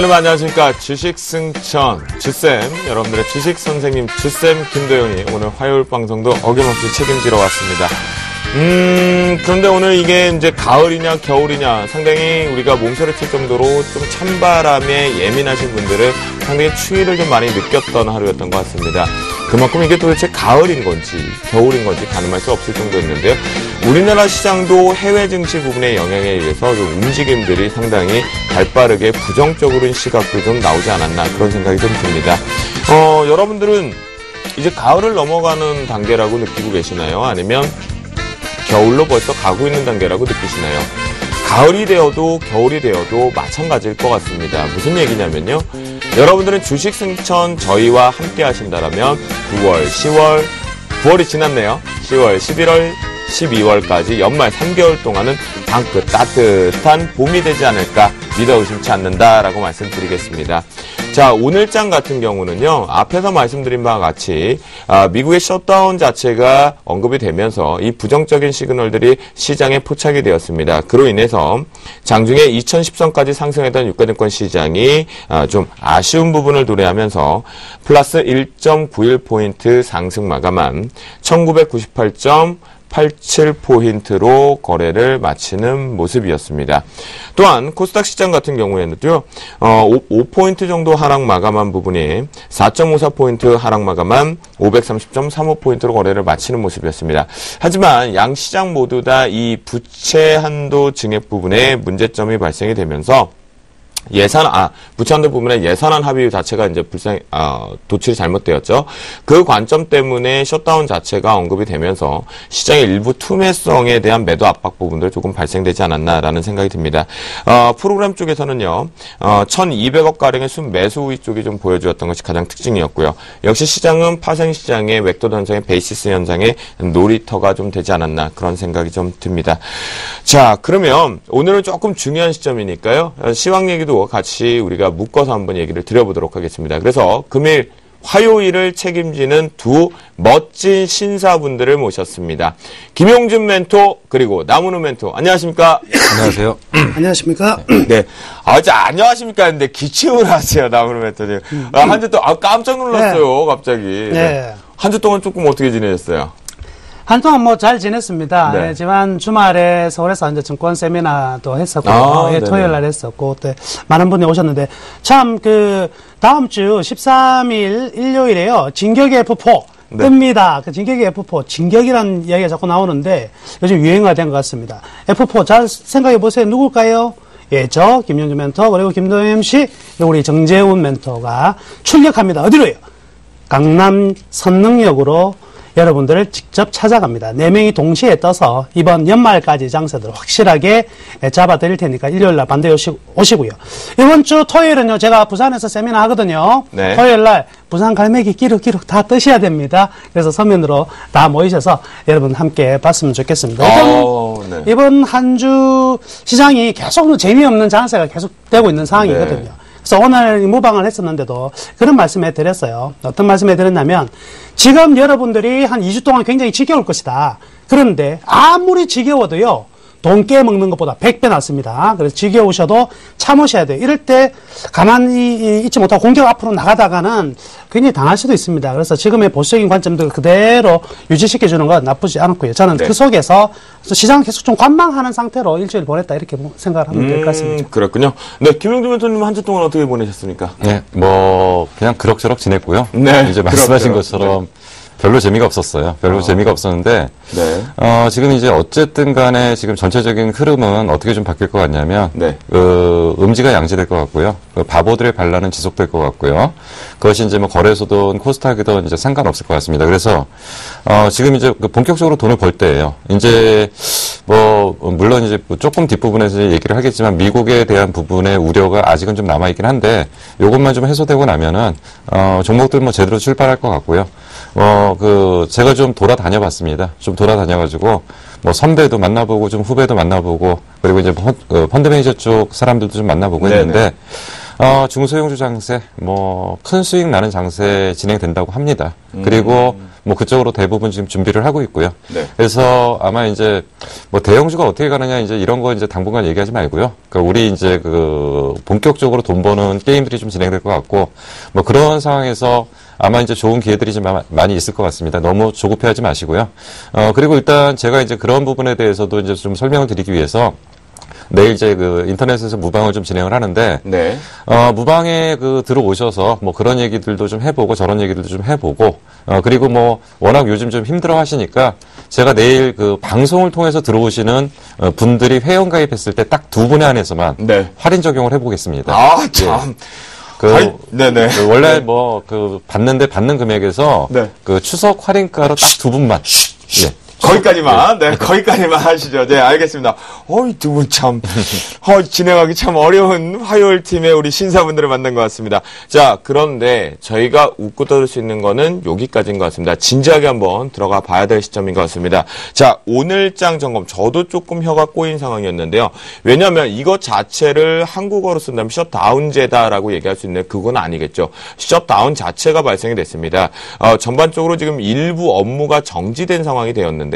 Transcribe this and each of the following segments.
여러분 안녕하십니까. 주식승천 주쌤, 여러분들의 주식 선생님 주쌤 김도영이 오늘 화요일 방송도 어김없이 책임지러 왔습니다. 그런데 오늘 이게 이제 가을이냐 겨울이냐 상당히 우리가 몸서리 칠 정도로 좀 찬바람에 예민하신 분들은 상당히 추위를 좀 많이 느꼈던 하루였던 것 같습니다. 그만큼 이게 도대체 가을인 건지 겨울인 건지 가늠할 수 없을 정도였는데요. 우리나라 시장도 해외 증시 부분의 영향에 의해서 좀 움직임들이 상당히 발빠르게 부정적으로인 시각도 좀 나오지 않았나 그런 생각이 좀 듭니다. 여러분들은 이제 가을을 넘어가는 단계라고 느끼고 계시나요? 아니면 겨울로 벌써 가고 있는 단계라고 느끼시나요? 가을이 되어도 겨울이 되어도 마찬가지일 것 같습니다. 무슨 얘기냐면요. 여러분들은 주식 승천 저희와 함께 하신다라면 9월, 10월, 9월이 지났네요. 10월, 11월, 12월까지 연말 3개월 동안은 방긋 따뜻한 봄이 되지 않을까 믿어 의심치 않는다라고 말씀드리겠습니다. 자, 오늘장 같은 경우는요. 앞에서 말씀드린 바와 같이 미국의 셧다운 자체가 언급이 되면서 이 부정적인 시그널들이 시장에 포착이 되었습니다. 그로 인해서 장중에 2010선까지 상승했던 유가증권 시장이 좀 아쉬운 부분을 도래하면서 플러스 1.91포인트 상승 마감한 1998.87포인트로 거래를 마치는 모습이었습니다. 또한 코스닥 시장 같은 경우에는요, 5포인트 정도 하락 마감한 부분이 4.54포인트 하락 마감한 530.35포인트로 거래를 마치는 모습이었습니다. 하지만 양 시장 모두 다 이 부채 한도 증액 부분에 문제점이 발생이 되면서 부채한도 부분에 예산안 합의 자체가 이제 도출이 잘못되었죠. 그 관점 때문에 셧다운 자체가 언급이 되면서 시장의 일부 투매성에 대한 매도 압박 부분들 조금 발생되지 않았나라는 생각이 듭니다. 프로그램 쪽에서는요, 1,200억 가량의 순매수 우위 쪽이 좀 보여주었던 것이 가장 특징이었고요. 역시 시장은 파생 시장의 웩도 현상의 베이시스 현상의 놀이터가 좀 되지 않았나 그런 생각이 좀 듭니다. 자, 그러면 오늘은 조금 중요한 시점이니까요. 시황 얘기도 같이 우리가 묶어서 한번 얘기를 드려보도록 하겠습니다. 그래서 금일 화요일을 책임지는 두 멋진 신사분들을 모셨습니다. 김용준 멘토 그리고 남은우 멘토. 안녕하십니까? 안녕하세요. 안녕하십니까? 네. 안녕하십니까 했는데 기침을 하세요, 남은우 멘토님. 한 주 동안 깜짝 놀랐어요. 네. 갑자기. 네. 한 주 동안 조금 어떻게 지내셨어요? 한동안 뭐 잘 지냈습니다. 네. 지난 주말에 서울에서 이제 증권 세미나도 했었고, 토요일 날 했었고, 그때 많은 분이 오셨는데, 참, 다음 주 13일 일요일에요. 진격의 F4 뜹니다. 그 진격의 F4, 진격이라는 이야기가 자꾸 나오는데, 요즘 유행화 된 것 같습니다. F4 잘 생각해 보세요. 누굴까요? 예, 저, 김용준 멘토, 그리고 김도영 MC, 그리고 우리 정재훈 멘토가 출격합니다. 어디로요? 강남 선능역으로 여러분들을 직접 찾아갑니다. 4명이 동시에 떠서 이번 연말까지 장세들을 확실하게 잡아드릴 테니까 일요일날 반드시 오시고요. 이번 주 토요일은요, 제가 부산에서 세미나 하거든요. 네. 토요일날 부산 갈매기 끼룩끼룩 다 뜨셔야 됩니다. 그래서 서면으로 다 모이셔서 여러분 함께 봤으면 좋겠습니다. 이번 한 주 시장이 계속 재미없는 장세가 계속되고 있는 상황이거든요. 네. 그래서 오늘 모방을 했었는데도 그런 말씀을 드렸어요. 어떤 말씀을 드렸냐면 지금 여러분들이 한 2주 동안 굉장히 지겨울 것이다. 그런데 아무리 지겨워도요. 돈 깨먹는 것보다 100배 낫습니다. 그래서 지겨우셔도 참으셔야 돼요. 이럴 때 가만히 있지 못하고 공격 앞으로 나가다가는 굉장히 당할 수도 있습니다. 그래서 지금의 보수적인 관점들 그대로 유지시켜주는 건 나쁘지 않고요. 저는 그 속에서 시장 계속 좀 관망하는 상태로 일주일 보냈다 이렇게 생각을 하면 될 것 같습니다. 그렇군요. 네, 김용준 멘토님 한 주 동안 어떻게 보내셨습니까? 네, 그냥 그럭저럭 지냈고요. 네, 이제 말씀하신 것처럼 별로 재미가 없었어요. 별로 재미가 없었는데, 지금 이제 어쨌든 간에 지금 전체적인 흐름은 어떻게 좀 바뀔 것 같냐면, 음지가 양지될 것 같고요. 바보들의 반란은 지속될 것 같고요. 그것이 이제 거래소든 코스닥이든 이제 상관없을 것 같습니다. 그래서, 지금 이제 본격적으로 돈을 벌 때예요. 이제, 물론 이제 조금 뒷부분에서 얘기를 하겠지만, 미국에 대한 부분의 우려가 아직은 좀 남아있긴 한데, 요것만 좀 해소되고 나면은, 종목들 제대로 출발할 것 같고요. 제가 좀 돌아다녀 봤습니다. 좀 돌아다녀가지고, 선배도 만나보고, 좀 후배도 만나보고, 그리고 이제 펀드 매니저 쪽 사람들도 좀 만나보고 했는데, 중소형주 장세, 큰 수익 나는 장세 진행된다고 합니다. 그리고 그쪽으로 대부분 지금 준비를 하고 있고요. 네. 그래서 아마 이제 대형주가 어떻게 가느냐 이제 이런 거 이제 당분간 얘기하지 말고요. 그러니까 우리 이제 본격적으로 돈 버는 게임들이 좀 진행될 것 같고 그런 상황에서 아마 이제 좋은 기회들이 좀 많이 있을 것 같습니다. 너무 조급해하지 마시고요. 그리고 일단 제가 이제 그런 부분에 대해서도 이제 좀 설명을 드리기 위해서 내일 이제 인터넷에서 무방을 좀 진행을 하는데, 네. 무방에 들어오셔서 그런 얘기들도 좀 해보고 저런 얘기들도 좀 해보고, 그리고 워낙 요즘 좀 힘들어 하시니까 제가 내일 방송을 통해서 들어오시는 분들이 회원가입했을 때 딱 2분에 한해서만 네. 할인 적용을 해보겠습니다. 아, 참. 네네. 원래 받는 금액에서 네. 추석 할인가로 딱 2분만. 예. 거기까지만, 네, 거기까지만 하시죠. 네, 알겠습니다. 이 두 분 참, 진행하기 참 어려운 화요일 팀의 우리 신사분들을 만난 것 같습니다. 자, 그런데 저희가 웃고 떠들 수 있는 거는 여기까지인 것 같습니다. 진지하게 한번 들어가 봐야 될 시점인 것 같습니다. 자, 오늘장 점검. 저도 조금 혀가 꼬인 상황이었는데요. 왜냐면 이것 자체를 한국어로 쓴다면 셧다운제다라고 얘기할 수 있는데 그건 아니겠죠. 셧다운 자체가 발생이 됐습니다. 전반적으로 지금 일부 업무가 정지된 상황이 되었는데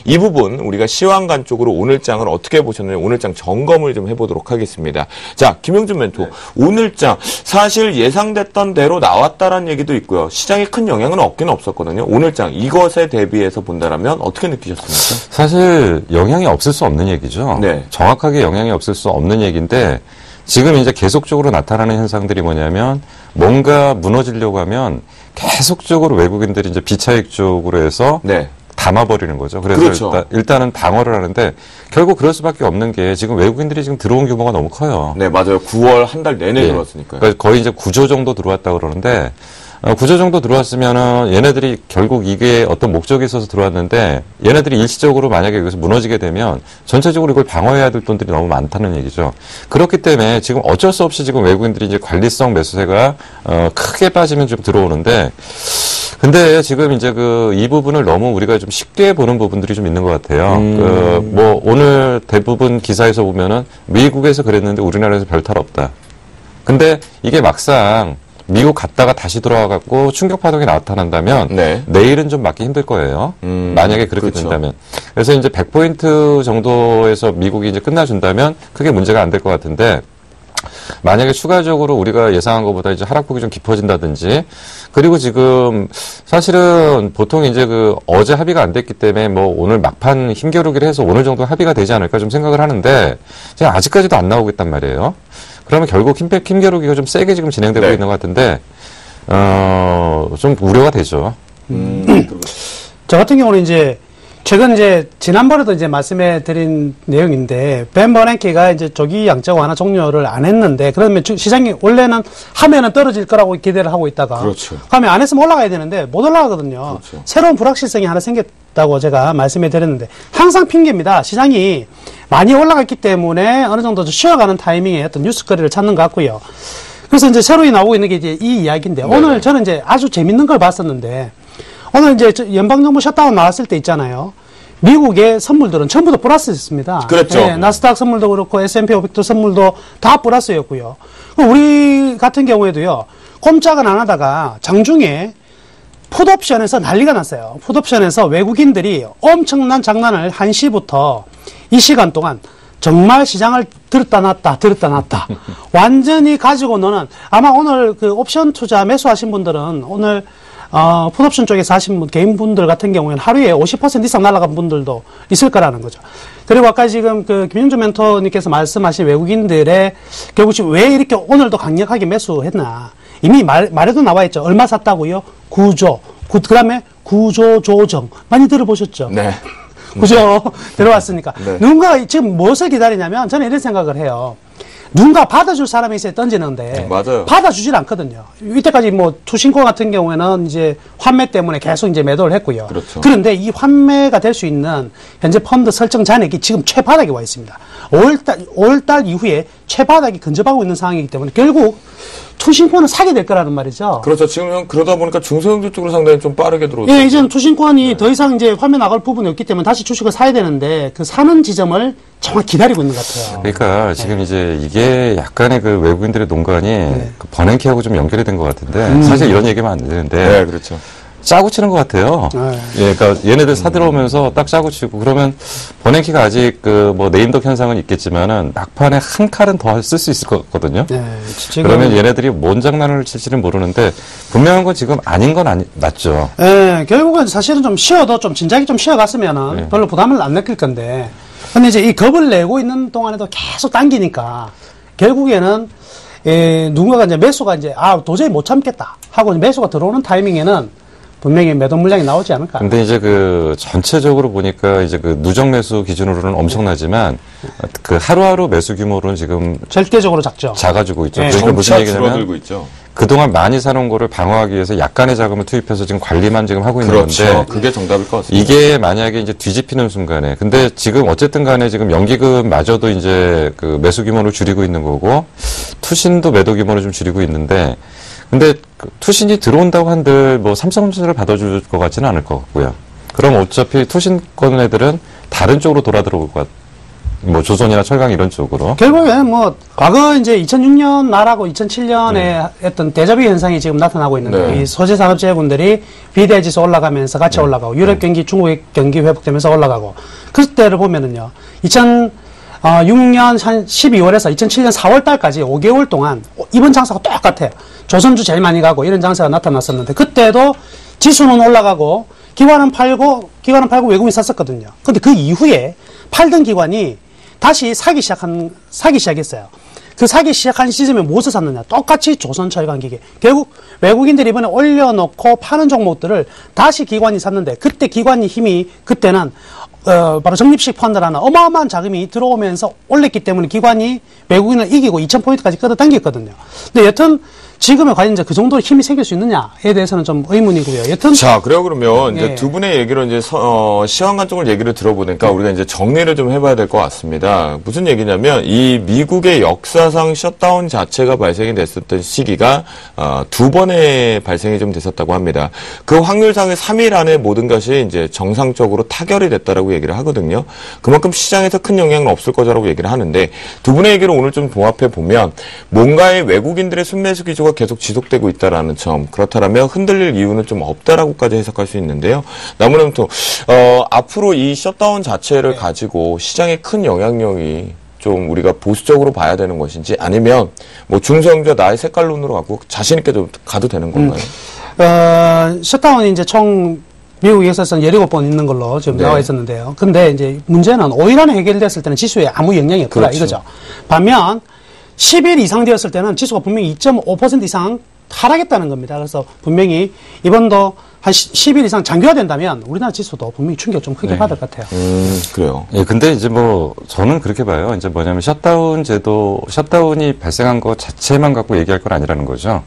이 부분 우리가 시황관 쪽으로 오늘장을 어떻게 보셨는지 오늘장 점검을 좀 해보도록 하겠습니다. 자, 김영준 멘토. 네. 오늘장 사실 예상됐던 대로 나왔다라는 얘기도 있고요. 시장에 큰 영향은 없긴 없었거든요. 오늘장 이것에 대비해서 본다라면 어떻게 느끼셨습니까? 사실 영향이 없을 수 없는 얘기죠. 네. 정확하게 영향이 없을 수 없는 얘기인데 지금 이제 계속적으로 나타나는 현상들이 뭐냐면 뭔가 무너지려고 하면 계속적으로 외국인들이 이제 비차익 쪽으로 해서 네. 담아버리는 거죠. 그래서 그렇죠. 일단은 방어를 하는데 결국 그럴 수밖에 없는 게 지금 외국인들이 지금 들어온 규모가 너무 커요. 네, 맞아요. 9월 한 달 내내 들어왔으니까요. 그러니까 거의 이제 9조 정도 들어왔다 그러는데 9조 정도 들어왔으면은 얘네들이 결국 이게 어떤 목적이 있어서 들어왔는데 얘네들이 일시적으로 만약에 여기서 무너지게 되면 전체적으로 이걸 방어해야 될 돈들이 너무 많다는 얘기죠. 그렇기 때문에 지금 어쩔 수 없이 지금 외국인들이 이제 관리성 매수세가 크게 빠지면 좀 들어오는데 근데 지금 이제 이 부분을 너무 우리가 좀 쉽게 보는 부분들이 좀 있는 것 같아요. 오늘 대부분 기사에서 보면은 미국에서 그랬는데 우리나라에서 별 탈 없다. 근데 이게 막상 미국 갔다가 다시 돌아와갖고 충격 파동이 나타난다면 네. 내일은 좀 막기 힘들 거예요. 만약에 그렇게 그렇죠. 된다면. 그래서 이제 100포인트 정도에서 미국이 이제 끝나준다면 크게 문제가 안 될 것 같은데 만약에 추가적으로 우리가 예상한 것보다 이제 하락폭이 좀 깊어진다든지 그리고 지금 사실은 보통 이제 어제 합의가 안 됐기 때문에 오늘 막판 힘겨루기를 해서 오늘 정도 합의가 되지 않을까 좀 생각을 하는데 지금 아직까지도 안 나오고 있단 말이에요. 그러면 결국 힘겨루기가 좀 세게 지금 진행되고 네. 있는 것 같은데 좀 우려가 되죠. 저 같은 경우는 이제 최근 지난번에도 말씀해 드린 내용인데, 벤 버냉키가 조기 양적 완화 종료를 안 했는데, 그러면 시장이 원래는 하면은 떨어질 거라고 기대를 하고 있다가, 그렇죠. 하면 안 했으면 올라가야 되는데, 못 올라가거든요. 그렇죠. 새로운 불확실성이 하나 생겼다고 제가 말씀해 드렸는데, 항상 핑계입니다. 시장이 많이 올라갔기 때문에 어느 정도 쉬어가는 타이밍에 어떤 뉴스거리를 찾는 것 같고요. 그래서 이제 새로 나오고 있는 게 이 이야기인데, 네네. 오늘 저는 아주 재밌는 걸 봤었는데, 오늘 연방정부 셧다운 나왔을 때 있잖아요. 미국의 선물들은 전부 다 플러스였습니다. 그렇죠. 네, 나스닥 선물도 그렇고 S&P 500도 선물도 다 플러스였고요. 우리 같은 경우에도요. 꼼짝은 안 하다가 장중에 풋옵션에서 난리가 났어요. 풋옵션에서 외국인들이 엄청난 장난을 1시부터 이 시간 동안 정말 시장을 들었다 놨다 완전히 가지고 노는, 아마 오늘 옵션 투자 매수하신 분들은 오늘 풋옵션 쪽에서 하신 개인분들 같은 경우에는 하루에 50% 이상 날아간 분들도 있을 거라는 거죠. 그리고 아까 지금 김영준 멘토님께서 말씀하신 외국인들의 결국 지금 왜 이렇게 오늘도 강력하게 매수했나. 이미 말에도 나와 있죠. 얼마 샀다고요? 9조. 그 다음에 구조 조정. 많이 들어보셨죠? 네. 그죠? 들어왔으니까. 네. 누군가 지금 무엇을 기다리냐면 저는 이런 생각을 해요. 누군가 받아줄 사람이 있어야 던지는데 맞아요. 받아주질 않거든요. 이때까지 투신코 같은 경우에는 이제 환매 때문에 계속 매도를 했고요. 그렇죠. 그런데 이 환매가 될 수 있는 현재 펀드 설정 잔액이 지금 최바닥에 와 있습니다. 5월달 이후에 최바닥이 근접하고 있는 상황이기 때문에 결국 투신권을 사게 될 거라는 말이죠. 그렇죠. 지금 그러다 보니까 중소형주 쪽으로 상당히 좀 빠르게 들어오죠. 예, 이제는 투신권이 더 이상 이제 화면 나갈 부분이 없기 때문에 다시 주식을 사야 되는데 그 사는 지점을 정말 기다리고 있는 것 같아요. 그러니까 지금 이제 이게 약간의 그 외국인들의 농간이 그 버냉키하고 좀 연결이 된 것 같은데 사실 이런 얘기하면 안 되는데. 네, 그렇죠. 짜고 치는 것 같아요. 예, 그러니까 얘네들 사들어오면서 딱 짜고 치고 그러면 버냉키가 아직 그 뭐 네임덕 현상은 있겠지만은 막판에 한 칼은 더 쓸 수 있을 거거든요. 네, 그러면 얘네들이 뭔 장난을 칠지는 모르는데 분명한 건 지금 아닌 건 맞죠. 예, 결국은 사실은 좀 쉬어도 좀 진작에 좀 쉬어갔으면은 별로 부담을 안 느낄 건데. 근데 이제 이 겁을 내고 있는 동안에도 계속 당기니까 결국에는 누군가가 이제 매수가 이제 도저히 못 참겠다 하고 매수가 들어오는 타이밍에는 분명히 매도 물량이 나오지 않을까. 근데 이제 그 전체적으로 보니까 이제 그 누적 매수 기준으로는 엄청나지만 그 하루하루 매수 규모로는 지금 절대적으로 작죠. 작아지고 있죠. 그러니까 무슨 얘기냐면 있죠. 그동안 많이 사놓은 거를 방어하기 위해서 약간의 자금을 투입해서 지금 관리만 지금 하고 있는 그렇죠. 건데 그게 정답일 것 같습니다. 이게 만약에 이제 뒤집히는 순간에 근데 지금 어쨌든 간에 지금 연기금마저도 이제 그 매수 규모를 줄이고 있는 거고 투신도 매도 규모를 좀 줄이고 있는데 근데 투신이 들어온다고 한들 뭐 삼성전자를 받아줄 것 같지는 않을 것 같고요. 그럼 어차피 투신권 애들은 다른 쪽으로 돌아 들어올 것 같아요. 뭐 조선이나 철강 이런 쪽으로. 결국에 뭐 과거 이제 2006년 말하고 2007년에 했던 데자뷰 현상이 지금 나타나고 있는데 이 소재 산업 재군들이 비대 지수 올라가면서 같이 올라가고 유럽 경기, 중국 경기 회복되면서 올라가고 그때를 보면은요. 2006년 한 12월에서 2007년 4월 달까지 5개월 동안 이번 장사가 똑같아요. 조선주 제일 많이 가고 이런 장사가 나타났었는데 그때도 지수는 올라가고 기관은 팔고 외국인이 샀었거든요. 근데 그 이후에 팔던 기관이 다시 사기 시작했어요. 그 사기 시작한 시점에 무엇을 샀느냐? 똑같이 조선철강기계. 결국 외국인들이 이번에 올려놓고 파는 종목들을 다시 기관이 샀는데 그때 기관이 힘이 그때는 바로 적립식 펀드라는 어마어마한 자금이 들어오면서 올렸기 때문에 기관이 외국인을 이기고 2,000포인트까지 끌어당겼거든요. 근데 여튼 지금의 과연 이제 그 정도로 힘이 생길 수 있느냐에 대해서는 좀 의문이고요. 여튼. 자, 그래요. 그러면 이제 두 분의 얘기로 이제 시황관 쪽을 얘기를 들어보니까 우리가 이제 정리를 좀 해봐야 될 것 같습니다. 무슨 얘기냐면 이 미국의 역사상 셧다운 자체가 발생이 됐었던 시기가 두 번의 발생이 좀 됐었다고 합니다. 그 확률상의 3일 안에 모든 것이 이제 정상적으로 타결이 됐다라고 얘기를 하거든요. 그만큼 시장에서 큰 영향은 없을 거라고 얘기를 하는데 두 분의 얘기를 오늘 좀 종합해 보면 뭔가의 외국인들의 순매수 기조가 계속 지속되고 있다라는 점, 그렇다면 흔들릴 이유는 좀 없다라고까지 해석할 수 있는데요. 나무는 또 앞으로 이 셧다운 자체를 가지고 시장에 큰 영향력이 좀 우리가 보수적으로 봐야 되는 것인지 아니면 뭐 중소형주와 나의 색깔론으로 갖고 자신 있게 좀 가도 되는 건가요? 셧다운이 이제 총 미국 역사에서는 17번 있는 걸로 지금 나와 있었는데요. 근데 이제 문제는 5일 안에 해결됐을 때는 지수에 아무 영향이 없더라 이거죠. 반면 10일 이상 되었을 때는 지수가 분명히 2.5% 이상 하락했다는 겁니다. 그래서 분명히 이번도 한 10일 이상 장기화된다면 우리나라 지수도 분명히 충격 좀 크게 받을 것 같아요. 그래요. 예, 근데 이제 뭐 저는 그렇게 봐요. 이제 뭐냐면 셧다운이 발생한 것 자체만 갖고 얘기할 건 아니라는 거죠.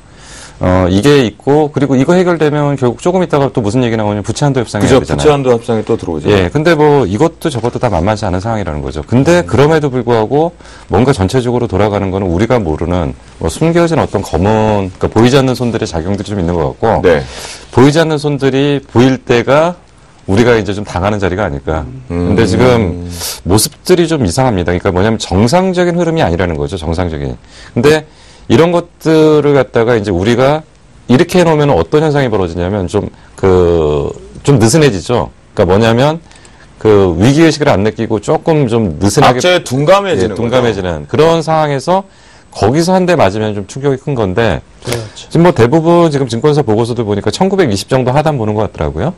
이게 있고, 그리고 이거 해결되면 결국 조금 있다가 또 무슨 얘기 나오냐면 부채한도 협상이 해야 되잖아요. 부채한도 협상이 또 들어오죠. 예, 근데 뭐 이것도 저것도 다 만만치 않은 상황이라는 거죠. 근데 그럼에도 불구하고 뭔가 전체적으로 돌아가는 거는 우리가 모르는 뭐 숨겨진 어떤 검은, 그러니까 보이지 않는 손들의 작용들이 좀 있는 것 같고, 보이지 않는 손들이 보일 때가 우리가 이제 좀 당하는 자리가 아닐까. 근데 지금 모습들이 좀 이상합니다. 그러니까 뭐냐면 정상적인 흐름이 아니라는 거죠. 정상적인. 근데 이런 것들을 갖다가 이제 우리가 이렇게 해놓으면 어떤 현상이 벌어지냐면 좀 느슨해지죠. 그러니까 뭐냐면 그 위기의식을 안 느끼고 조금 좀 느슨하게. 악재에 둔감해지는 둔감해지는 그런 상황에서 거기서 한 대 맞으면 좀 충격이 큰 건데. 그렇죠. 지금 뭐 대부분 지금 증권사 보고서들 보니까 1920 정도 하단 보는 것 같더라고요.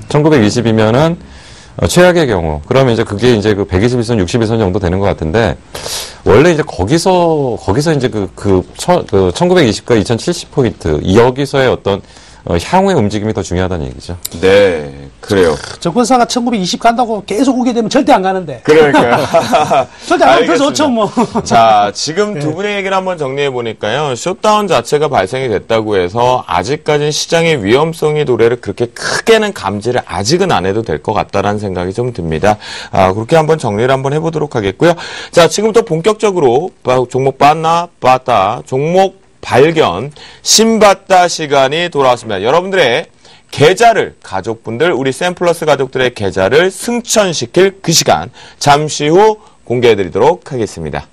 1920이면은 최악의 경우, 그러면 이제 그게 이제 그 121선, 61선 정도 되는 것 같은데, 원래 이제 거기서 이제 1920과 2070포인트, 여기서의 어떤 향후의 움직임이 더 중요하다는 얘기죠. 네. 그래요. 정권사가 1920 간다고 계속 오게 되면 절대 안 가는데. 그러니까요. 절대 안 가면 더 좋죠, 뭐. 자, 지금 두 분의 얘기를 한번 정리해 보니까요. 셧다운 자체가 발생이 됐다고 해서 아직까지는 시장의 위험성의 도래를 그렇게 크게는 감지를 아직은 안 해도 될 것 같다라는 생각이 좀 듭니다. 그렇게 한번 정리를 한번 해보도록 하겠고요. 자, 지금부터 본격적으로 종목 봤나 봤다 종목 발견 신봤다 시간이 돌아왔습니다. 여러분들의 계좌를 가족분들 우리 샘플러스 가족들의 계좌를 승천시킬 그 시간 잠시 후 공개해드리도록 하겠습니다.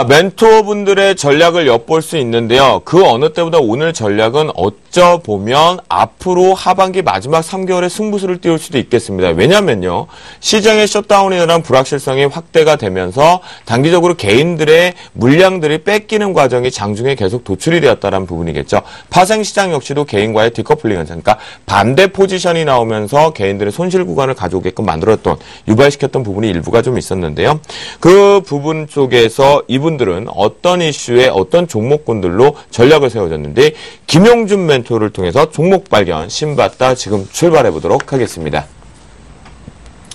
멘토분들의 전략을 엿볼 수 있는데요. 그 어느 때보다 오늘 전략은 어쩌보면 앞으로 하반기 마지막 3개월의 승부수를 띄울 수도 있겠습니다. 왜냐면요. 시장의 셧다운에 대한 불확실성이 확대가 되면서 단기적으로 개인들의 물량들이 뺏기는 과정이 장중에 계속 도출이 되었다는 부분이겠죠. 파생시장 역시도 개인과의 디커플링, 그러니까 반대 포지션이 나오면서 개인들의 손실 구간을 가져오게끔 만들었던, 유발시켰던 부분이 일부가 좀 있었는데요. 그 부분 쪽에서 이분들은 어떤 이슈에 어떤 종목군들로 전략을 세워졌는데 김용준 멘토를 통해서 종목 발견 신봤다 지금 출발해 보도록 하겠습니다.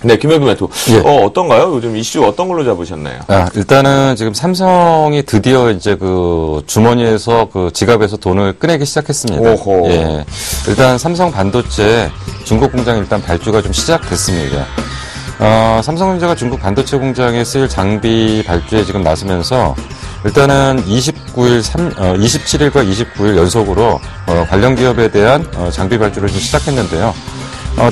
네, 김용준 멘토. 예. 어떤가요? 요즘 이슈 어떤 걸로 잡으셨나요? 일단은 지금 삼성이 드디어 이제 그 주머니에서 그 지갑에서 돈을 꺼내기 시작했습니다. 오호. 예. 일단 삼성 반도체 중국 공장 일단 발주가 좀 시작됐습니다. 삼성전자가 중국 반도체 공장에 쓰일 장비 발주에 지금 나서면서 일단은 27일과 29일 연속으로 관련 기업에 대한 장비 발주를 좀 시작했는데요.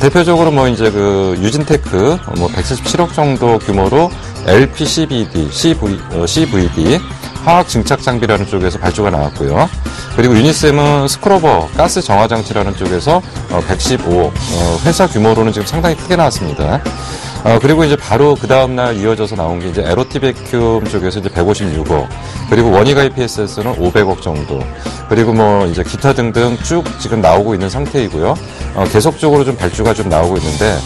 대표적으로 뭐 이제 그 유진테크 뭐 177억 정도 규모로 LPCVD, CVD 화학 증착 장비라는 쪽에서 발주가 나왔고요. 그리고 유니셈은 스크러버 가스 정화 장치라는 쪽에서 115억, 회사 규모로는 지금 상당히 크게 나왔습니다. 그리고 이제 바로 그 다음날 이어져서 나온 게 이제 에로티 베큐um 쪽에서 이제 156억, 그리고 원익 IPS에서는 500억 정도, 그리고 뭐 이제 기타 등등 쭉 지금 나오고 있는 상태이고요. 계속적으로 좀 발주가 좀 나오고 있는데,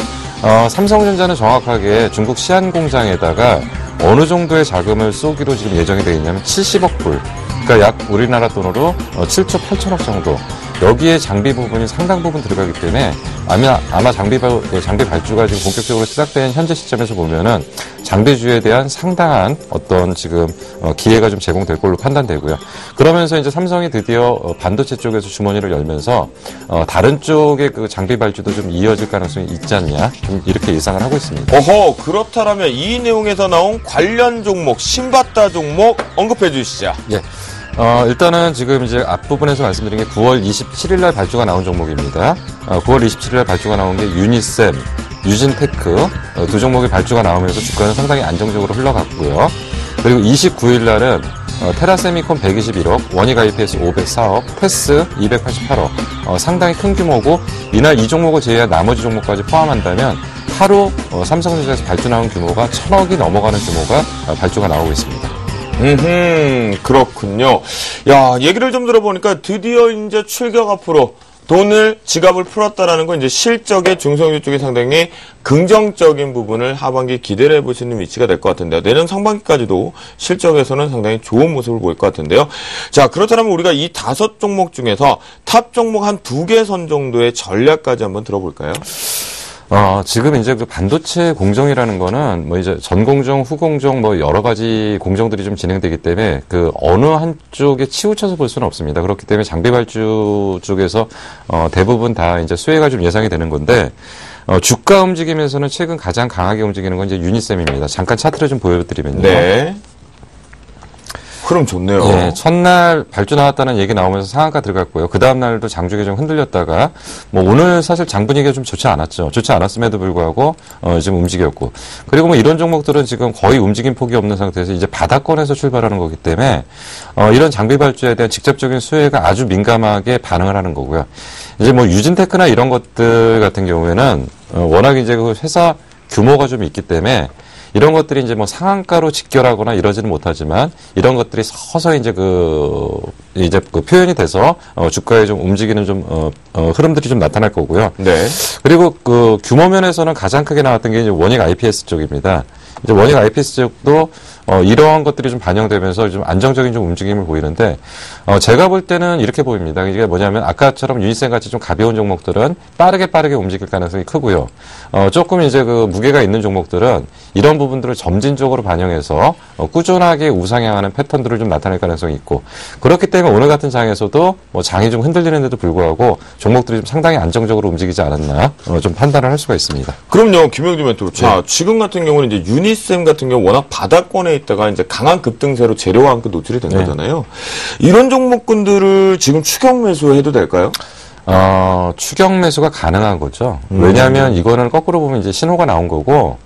삼성전자는 정확하게 중국 시안 공장에다가 어느 정도의 자금을 쏘기로 지금 예정이 되어 있냐면 70억 불. 그러니까 약 우리나라 돈으로 7조 8천억 정도. 여기에 장비 부분이 상당 부분 들어가기 때문에 아마 장비 발주가 지금 본격적으로 시작된 현재 시점에서 보면은 장비주에 대한 상당한 어떤 지금 기회가 좀 제공될 걸로 판단되고요. 그러면서 이제 삼성이 드디어 반도체 쪽에서 주머니를 열면서 다른 쪽의 그 장비 발주도 좀 이어질 가능성이 있지 않냐, 좀 이렇게 예상을 하고 있습니다. 그렇다면 이 내용에서 나온 관련 종목 신봤다 종목 언급해 주시죠. 예. 일단은 지금 이제 앞부분에서 말씀드린 게 9월 27일 날 발주가 나온 종목입니다. 9월 27일 날 발주가 나온 게 유니셈, 유진테크 두 종목의 발주가 나오면서 주가는 상당히 안정적으로 흘러갔고요. 그리고 29일 날은 테라세미콘 121억, 원익 IPS 504억, 테스 288억, 상당히 큰 규모고 이날 이 종목을 제외한 나머지 종목까지 포함한다면 하루 삼성전자에서 발주 나온 규모가 1000억이 넘어가는 규모가 발주가 나오고 있습니다. 그렇군요. 야, 얘기를 좀 들어보니까 드디어 이제 출격 앞으로 지갑을 풀었다라는 건 이제 실적의 중소형주 쪽에 상당히 긍정적인 부분을 하반기 기대를 해보시는 위치가 될 것 같은데요. 내년 상반기까지도 실적에서는 상당히 좋은 모습을 보일 것 같은데요. 자, 그렇다면 우리가 이 5 종목 중에서 탑 종목 한 2개 선 정도의 전략까지 한번 들어볼까요? 지금 이제 그 반도체 공정이라는 거는 뭐 이제 전공정, 후공정 뭐 여러 가지 공정들이 좀 진행되기 때문에 그 어느 한쪽에 치우쳐서 볼 수는 없습니다. 그렇기 때문에 장비 발주 쪽에서 대부분 다 이제 수혜가 좀 예상이 되는 건데, 주가 움직임에서는 최근 가장 강하게 움직이는 건 이제 유니셈입니다. 잠깐 차트를 좀 보여드리면요. 네. 그럼 좋네요. 예, 첫날 발주 나왔다는 얘기 나오면서 상한가 들어갔고요. 그 다음날도 장중에 좀 흔들렸다가, 뭐 오늘 사실 장 분위기가 좀 좋지 않았죠. 좋지 않았음에도 불구하고, 지금 움직였고. 그리고 뭐 이런 종목들은 지금 거의 움직임 폭이 없는 상태에서 이제 바닥권에서 출발하는 거기 때문에, 이런 장비 발주에 대한 직접적인 수혜가 아주 민감하게 반응을 하는 거고요. 이제 뭐 유진테크나 이런 것들 같은 경우에는, 워낙 이제 그 회사 규모가 좀 있기 때문에, 이런 것들이 이제 뭐 상한가로 직결하거나 이러지는 못하지만 이런 것들이 서서히 이제 이제 표현이 돼서 주가에 좀 움직이는 좀 흐름들이 좀 나타날 거고요. 네. 그리고 그 규모 면에서는 가장 크게 나왔던 게 이제 원익 IPS 쪽입니다. 이제 원익 IPS 쪽도 이러한 것들이 좀 반영되면서 좀 안정적인 좀 움직임을 보이는데, 제가 볼 때는 이렇게 보입니다. 이게 뭐냐면 아까처럼 유니센 같이 좀 가벼운 종목들은 빠르게 움직일 가능성이 크고요. 조금 이제 그 무게가 있는 종목들은 이런 부분들을 점진적으로 반영해서 꾸준하게 우상향하는 패턴들을 좀 나타낼 가능성이 있고, 그렇기 때문에 오늘 같은 장에서도 뭐 장이 좀 흔들리는데도 불구하고 종목들이 좀 상당히 안정적으로 움직이지 않았나 좀 판단을 할 수가 있습니다. 그럼요, 김영주 멘토. 자, 지금 같은 경우는 이제 유니셈 같은 경우 워낙 바닥권에 있다가 이제 강한 급등세로 재료와 함께 노출이 된 거잖아요. 이런 종목군들을 지금 추격 매수해도 될까요? 추격 매수가 가능한 거죠. 왜냐하면 이거는 거꾸로 보면 이제 신호가 나온 거고,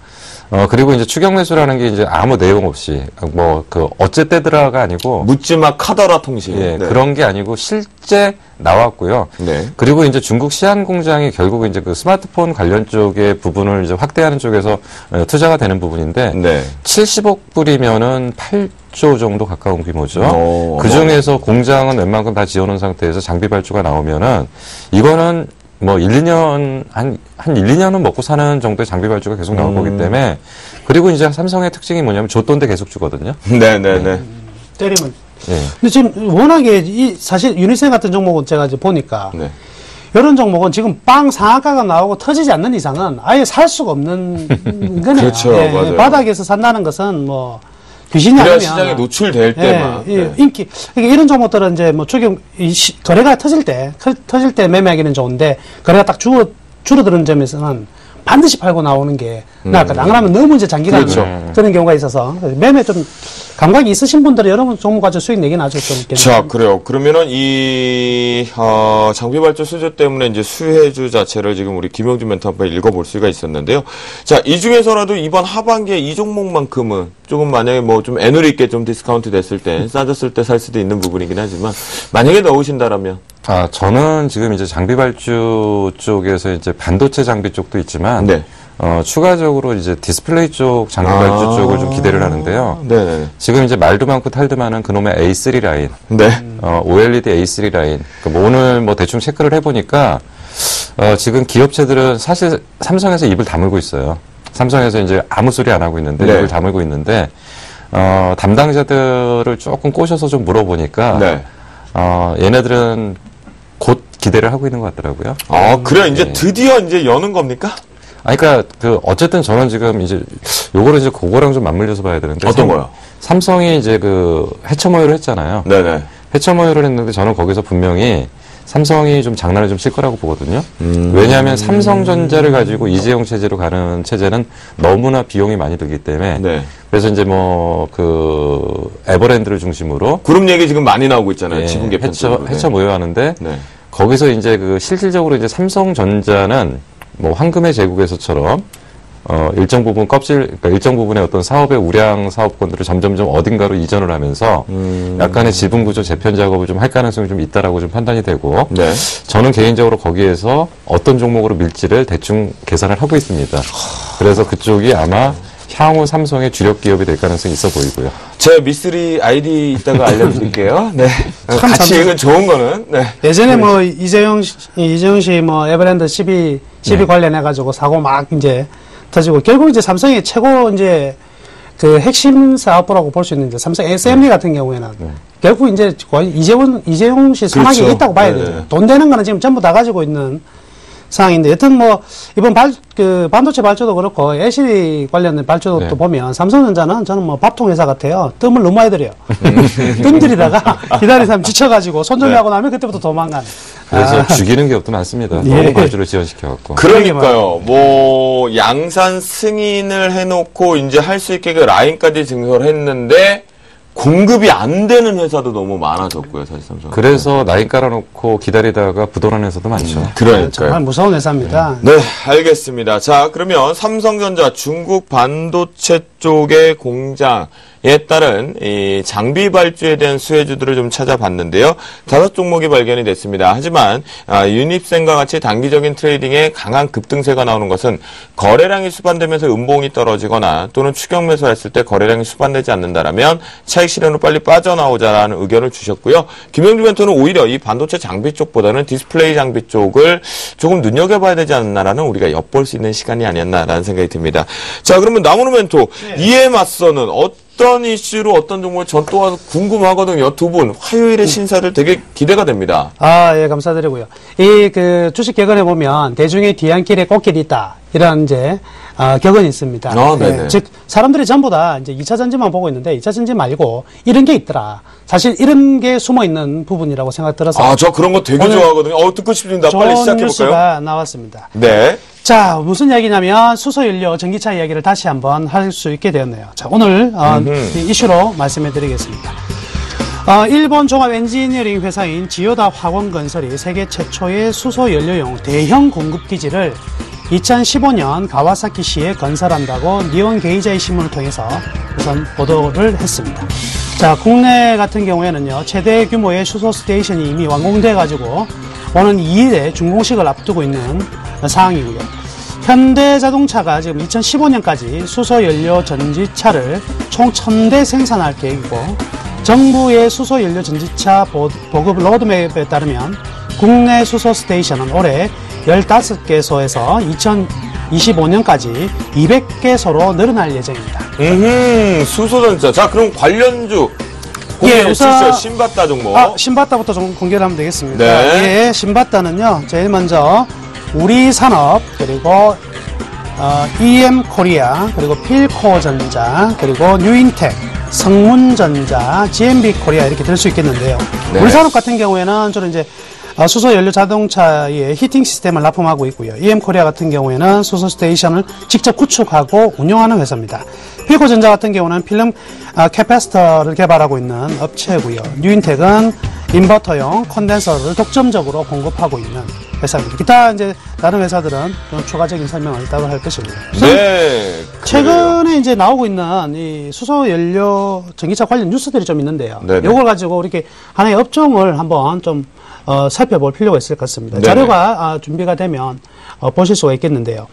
그리고 이제 추격 매수라는 게 이제 아무 내용 없이, 어쨌대더라가 아니고. 묻지마 카더라 통신. 예, 네. 그런 게 아니고 실제 나왔고요. 네. 그리고 이제 중국 시안 공장이 결국 이제 그 스마트폰 관련 쪽의 부분을 이제 확대하는 쪽에서 투자가 되는 부분인데. 네. 70억 불이면은 8조 정도 가까운 규모죠. 그 중에서 공장은 웬만큼 다 지어놓은 상태에서 장비 발주가 나오면은 이거는 뭐 1, 2년 한 1, 2년은 먹고 사는 정도의 장비 발주가 계속 나올 거기 때문에. 그리고 이제 삼성의 특징이 뭐냐면 줬돈데 계속 주거든요. 네네네. 때리면. 예. 근데 지금 워낙에 사실 유니센 같은 종목은 제가 이제 보니까 네. 이런 종목은 지금 빵 상한가가 나오고 터지지 않는 이상은 아예 살 수가 없는 거네요. 그렇죠. 예, 맞아요. 바닥에서 산다는 것은 뭐 귀신이 아니면 시장에 노출될 때만. 네. 인기. 그러니까 이런 종목들은 이제 뭐 거래가 터질 때 매매하기는 좋은데 거래가 딱 줄어드는 점에서는 반드시 팔고 나오는 게 나을까. 안 그러면 너무 이제 장기간 그런 경우가 있어서 매매 좀 감각이 있으신 분들은 여러분 종목 가지고 수익 내긴 아주 좀. 자, 그래요. 그러면은 이 장비 발주 수주 때문에 이제 수혜주 자체를 지금 우리 김영준 멘토 한번 읽어볼 수가 있었는데요. 자, 이 중에서라도 이번 하반기에 이 종목만큼은 조금 만약에 뭐 좀 애누리 있게 좀 디스카운트 됐을 때, 싸졌을 때 살 수도 있는 부분이긴 하지만 만약에 넣으신다라면. 저는 지금 이제 장비 발주 쪽에서 이제 반도체 장비 쪽도 있지만. 네. 추가적으로 이제 디스플레이 쪽 장비 발주 쪽을 좀 기대를 하는데요. 네. 지금 이제 말도 많고 탈도 많은 그놈의 A3 라인. 네. OLED A3 라인. 뭐 오늘 뭐 대충 체크를 해보니까, 지금 기업체들은 사실 삼성에서 입을 다물고 있어요. 삼성에서 이제 아무 소리 안 하고 있는데, 네. 입을 다물고 있는데, 담당자들을 조금 꼬셔서 좀 물어보니까, 네. 얘네들은 곧 기대를 하고 있는 것 같더라고요. 그래, 이제 드디어 이제 여는 겁니까? 그러니까 어쨌든 저는 지금 이제 요거를 이제 그거랑 좀 맞물려서 봐야 되는데. 어떤 거요? 삼성이 이제 해처 모여를 했잖아요. 네네. 해처 모여를 했는데 저는 거기서 분명히 삼성이 좀 장난을 좀 칠 거라고 보거든요. 왜냐하면 삼성전자를 가지고 이재용 체제로 가는 체제는 너무나 비용이 많이 들기 때문에. 네. 그래서 이제 에버랜드를 중심으로. 그룹 얘기 지금 많이 나오고 있잖아요. 지분 개편 쪽으로. 해처 모여하는데. 네. 거기서 이제 실질적으로 이제 삼성전자는 황금의 제국에서처럼, 일정 부분 그러니까 일정 부분의 어떤 사업의 우량 사업권들을 점점점 어딘가로 이전을 하면서 약간의 지분 구조 재편 작업을 좀 할 가능성이 좀 있다라고 좀 판단이 되고, 네. 저는 개인적으로 거기에서 어떤 종목으로 밀지를 대충 계산을 하고 있습니다. 그래서 그쪽이 아마 향후 삼성의 주력 기업이 될 가능성이 있어 보이고요. 제 미쓰리 아이디 이따가 알려드릴게요. 네. 같이 읽은 좋은 거는, 네. 예전에 이재용 씨 에버랜드 12 네. 관련해가지고 사고 막 이제 터지고, 결국 이제 삼성의 최고 이제 핵심 사업부라고 볼 수 있는 삼성 SMD 같은 경우에는 결국 이제 거의 이재용 씨 산하에 그렇죠. 있다고 봐야 되죠. 돈 되는 거는 지금 전부 다 가지고 있는 상황인데, 여튼 이번 반도체 발주도 그렇고, LCD 관련된 발주도 네. 보면, 삼성전자는 저는 밥통 회사 같아요. 뜸을 너무 많이 들여요. 뜸 들이다가 기다리는 사람 지쳐가지고, 손절하고 나면 그때부터 도망가는. 그래서 죽이는 기업도 많습니다. 예. 너무 발주를 지연시켜갖고. 그러니까요. 양산 승인을 해놓고, 이제 할 수 있게 라인까지 증설을 했는데, 공급이 안 되는 회사도 너무 많아졌고요, 사실 삼성. 그래서 라인 깔아놓고 기다리다가 부도난 회사도 많죠. 그러니까요. 정말 무서운 회사입니다. 네, 알겠습니다. 자, 그러면 삼성전자 중국 반도체 쪽의 공장 따른 이 장비 발주에 대한 수혜주들을 좀 찾아봤는데요. 5종목이 발견이 됐습니다. 하지만 유닙센과 같이 단기적인 트레이딩에 강한 급등세가 나오는 것은 거래량이 수반되면서 음봉이 떨어지거나 또는 추격 매수했을 때 거래량이 수반되지 않는다라면 차익 실현으로 빨리 빠져나오자라는 의견을 주셨고요. 김영주 멘토는 오히려 이 반도체 장비 쪽보다는 디스플레이 장비 쪽을 조금 눈여겨봐야 되지 않나라는 우리가 엿볼 수 있는 시간이 아니었나라는 생각이 듭니다. 자, 그러면 나무로 멘토 이에 맞서는 어떤 이슈로 어떤 종목을 전 또한 궁금하거든요. 두 분 화요일의 신사들 되게 기대가 됩니다. 예, 감사드리고요. 주식 격언에 보면 대중의 뒤안길에 꽃길이 있다. 이런 격언이 있습니다. 네네. 즉, 사람들이 전부 다 이제 2차 전지만 보고 있는데 2차 전지 말고 이런 게 있더라. 사실 이런 게 숨어 있는 부분이라고 생각 들어서. 저 그런 거 되게 좋아하거든요. 듣고 싶습니다. 빨리 시작해볼까요? 뉴스가 나왔습니다. 네. 자, 무슨 이야기냐면 수소연료, 전기차 이야기를 다시 한번 할 수 있게 되었네요. 자, 오늘 이슈로 말씀해 드리겠습니다. 일본 종합 엔지니어링 회사인 지요다 화공건설이 세계 최초의 수소연료용 대형 공급기지를 2015년 가와사키시에 건설한다고 니온 게이자이 신문을 통해서 우선 보도를 했습니다. 자, 국내 같은 경우에는요, 최대 규모의 수소 스테이션이 이미 완공돼가지고 오는 2일에 준공식을 앞두고 있는 상황이고요. 현대자동차가 지금 2015년까지 수소연료 전지차를 총 1000대 생산할 계획이고, 정부의 수소연료 전지차 보급 로드맵에 따르면 국내 수소 스테이션은 올해 15개소에서 2025년까지 200개소로 늘어날 예정입니다. 수소전자. 자, 그럼 관련주 공개해 주시죠. 신바타 종목. 신바타부터 좀 공개를 하면 되겠습니다. 네. 예, 신바타는요, 제일 먼저 우리산업, 그리고 EM코리아, 그리고 필코전자, 그리고 뉴인텍, 성문전자, GMB코리아 이렇게 될 수 있겠는데요. 네. 우리산업 같은 경우에는 주로 이제 수소연료 자동차의 히팅 시스템을 납품하고 있고요. EM코리아 같은 경우에는 수소 스테이션을 직접 구축하고 운영하는 회사입니다. 필코전자 같은 경우는 필름 캐패시터를 개발하고 있는 업체고요. 뉴인텍은 인버터용 콘덴서를 독점적으로 공급하고 있는 회사입니다. 기타 이제 다른 회사들은 좀 추가적인 설명을 따로 할 것이고요. 네. 최근에 이제 나오고 있는 이 수소연료 전기차 관련 뉴스들이 좀 있는데요. 네네. 요걸 가지고 이렇게 하나의 업종을 한번 좀 살펴볼 필요가 있을 것 같습니다. 네네. 자료가 준비가 되면 보실 수가 있겠는데요.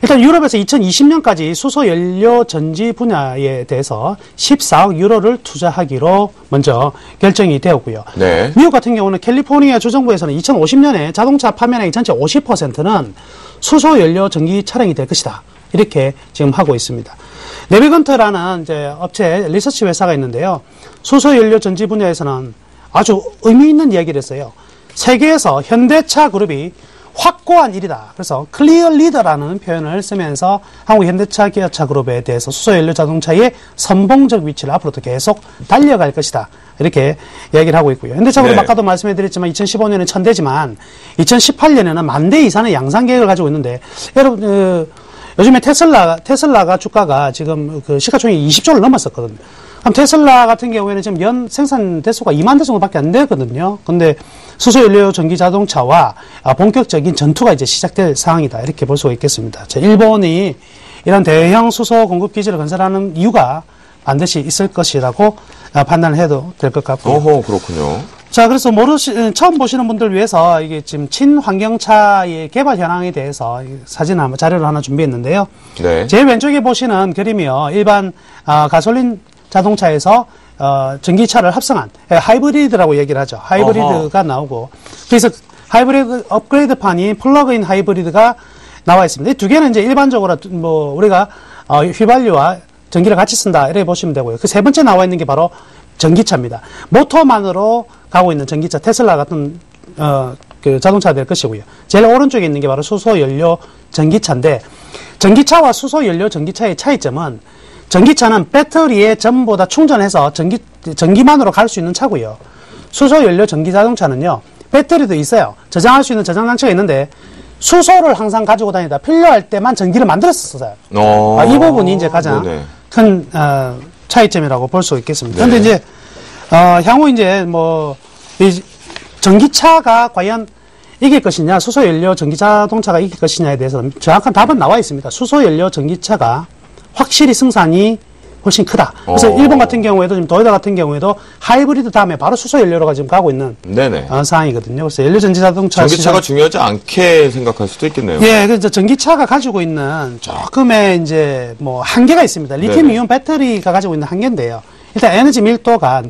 일단 유럽에서 2020년까지 수소연료 전지 분야에 대해서 14억 유로를 투자하기로 먼저 결정이 되었고요. 네. 미국 같은 경우는 캘리포니아 주정부에서는 2050년에 자동차 판매량의 전체 50%는 수소연료 전기 차량이 될 것이다. 이렇게 지금 하고 있습니다. 네비건트라는 이제 업체 리서치 회사가 있는데요. 수소연료 전지 분야에서는 아주 의미 있는 이야기를 했어요. 세계에서 현대차 그룹이 확고한 일이다. 그래서 클리어 리더라는 표현을 쓰면서 한국 현대차 기아차 그룹에 대해서 수소연료 자동차의 선봉적 위치를 앞으로도 계속 달려갈 것이다. 이렇게 이야기를 하고 있고요. 현대차 그룹 아까도 말씀해드렸지만 2015년에 1000대지만 2018년에는 10,000대 이상의 양산 계획을 가지고 있는데, 여러분 요즘에 테슬라가 주가가 지금 그 시가총액이 20조를 넘었었거든요. 그럼 테슬라 같은 경우에는 지금 연 생산 대수가 2만 대 정도밖에 안 되거든요. 근데 수소연료 전기 자동차와 본격적인 전투가 이제 시작될 상황이다. 이렇게 볼 수가 있겠습니다. 자, 일본이 이런 대형 수소 공급 기지를 건설하는 이유가 반드시 있을 것이라고 판단을 해도 될 것 같고요. 어허, 그렇군요. 자, 그래서 처음 보시는 분들 위해서 이게 지금 친환경차의 개발 현황에 대해서 자료를 하나 준비했는데요. 네. 제일 왼쪽에 보시는 그림이요. 일반 가솔린 자동차에서 전기차를 합성한 하이브리드라고 얘기를 하죠. 하이브리드가 나오고, 그래서 하이브리드 업그레이드 판이 플러그인 하이브리드가 나와 있습니다. 이 두 개는 이제 일반적으로 우리가 휘발유와 전기를 같이 쓴다 이렇게 보시면 되고요. 그 세 번째 나와 있는 게 바로 전기차입니다. 모터만으로 가고 있는 전기차, 테슬라 같은 그 자동차 될 것이고요. 제일 오른쪽에 있는 게 바로 수소연료 전기차인데, 전기차와 수소연료 전기차의 차이점은, 전기차는 배터리에 전부 다 충전해서 전기만으로 갈 수 있는 차고요. 수소연료 전기자동차는요, 배터리도 있어요. 저장할 수 있는 저장장치가 있는데, 수소를 항상 가지고 다니다 필요할 때만 전기를 만들었었어요. 이 부분이 이제 가장 네네. 큰 차이점이라고 볼 수 있겠습니다. 네. 그런데 이제 향후 이제 이 전기차가 과연 이길 것이냐, 수소연료 전기자동차가 이길 것이냐에 대해서 정확한 답은 나와 있습니다. 수소연료 전기차가 확실히 승산이 훨씬 크다. 그래서 일본 같은 경우에도 지금 도요타 같은 경우에도 하이브리드 다음에 바로 수소 연료로가 지금 가고 있는 상황이거든요. 그래서 연료 전지 자동차 전기차가 중요하지 않게 생각할 수도 있겠네요. 예, 그래서 전기차가 가지고 있는 조금의 이제 뭐 한계가 있습니다. 리튬 이온 배터리가 가지고 있는 한계인데요. 일단 에너지 밀도가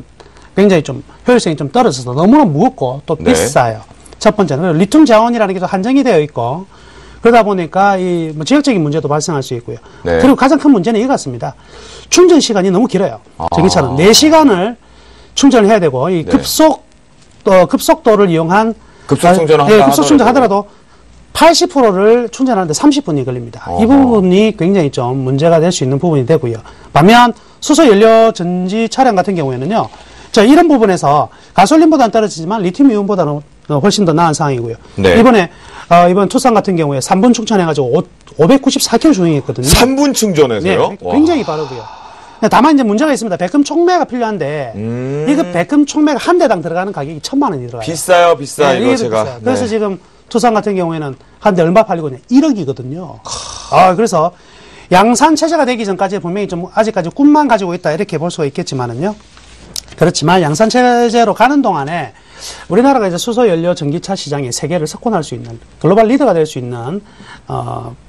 굉장히 좀 효율성이 좀 떨어져서 너무나 무겁고 또 비싸요. 첫 번째는 리튬 자원이라는 게 또 한정이 되어 있고 그러다 보니까 이 뭐 지역적인 문제도 발생할 수 있고요. 그리고 가장 큰 문제는 이거 같습니다. 충전 시간이 너무 길어요. 전기차는 4시간을 충전을 해야 되고 이 급속도를 이용한 급속 충전을 급속 충전하더라도 80%를 충전하는데 30분이 걸립니다. 이 부분이 굉장히 좀 문제가 될 수 있는 부분이 되고요. 반면 수소 연료 전지 차량 같은 경우에는요. 자, 이런 부분에서 가솔린보다는 떨어지지만 리튬 이온보다는 훨씬 더 나은 상황이고요. 이번 투싼 같은 경우에 3분 충전해가지고 594km 주행했거든요. 3분 충전해서요? 네, 굉장히 빠르고요. 다만 이제 문제가 있습니다. 배급 촉매가 필요한데 이거 배급 촉매가 한 대당 들어가는 가격이 1,000만 원이 들어가요. 비싸요, 비싸. 이거 제가. 비싸요. 그래서 지금 투싼 같은 경우에는 한 대 얼마 팔리고 있냐? 1억이거든요. 그래서 양산 체제가 되기 전까지 분명히 좀 아직까지 꿈만 가지고 있다 이렇게 볼 수가 있겠지만은요. 그렇지만 양산 체제로 가는 동안에 우리나라가 이제 수소 연료 전기차 시장의 세계를 석권할 수 있는 글로벌 리더가 될 수 있는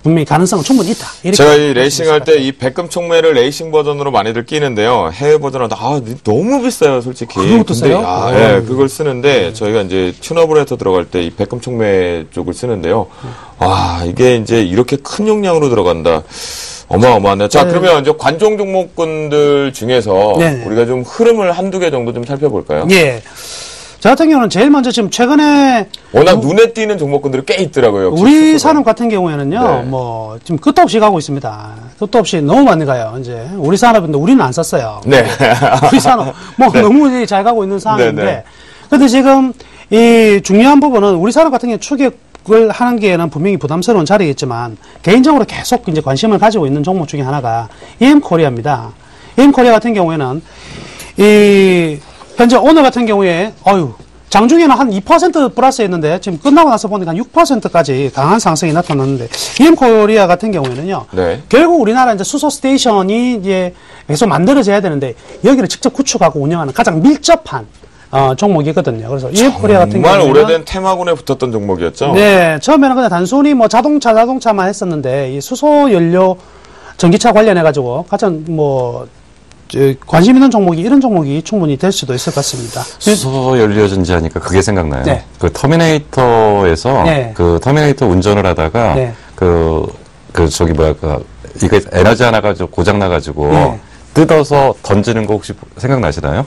분명히 가능성은 충분히 있다. 제가 이 레이싱 할 때 이 백금 촉매를 레이싱 버전으로 많이들 끼는데요. 해외 버전은 너무 비싸요, 솔직히. 그것도 써요? 예, 그걸 쓰는데 저희가 이제 튜너블 헤터 들어갈 때 이 백금 촉매 쪽을 쓰는데요. 와, 이게 이제 이렇게 큰 용량으로 들어간다. 어마어마하네요. 자, 그러면 이제 관종 종목군들 중에서 우리가 좀 흐름을 한두 개 정도 좀 살펴볼까요? 예. 저 같은 경우는 제일 먼저 지금 최근에 워낙 눈에 띄는 종목군들이 꽤 있더라고요. 우리 산업 같은 경우에는요, 뭐 지금 끝도 없이 가고 있습니다. 끝도 없이 너무 많이 가요. 이제 우리 산업인데 우리는 안 썼어요. 우리 산업 너무 잘 가고 있는 상황인데, 그런데 지금 이 중요한 부분은 우리 산업 같은 경우 추격을 하는 게는 분명히 부담스러운 자리겠지만 개인적으로 계속 이제 관심을 가지고 있는 종목 중에 하나가 EM코리아입니다. EM코리아 같은 경우에는 현재 오늘 같은 경우에 장중에는 한 2% 플러스 했는데 지금 끝나고 나서 보니까 한 6%까지 강한 상승이 나타났는데 EM코리아 같은 경우에는요. 결국 우리나라 이제 수소 스테이션이 이제 계속 만들어져야 되는데 여기를 직접 구축하고 운영하는 가장 밀접한 종목이거든요. 그래서 EM코리아 같은 경우는 정말 오래된 테마군에 붙었던 종목이었죠. 네, 처음에는 그냥 단순히 뭐 자동차만 했었는데 이 수소 연료 전기차 관련해 가지고 가장 관심 있는 종목이 이런 종목이 충분히 될 수도 있을 것 같습니다. 수소 연료 전지하니까 그게 생각나요. 그 터미네이터에서 그 터미네이터 운전을 하다가 이거 에너지 하나가 고장 나가지고 뜯어서 던지는 거 혹시 생각나시나요?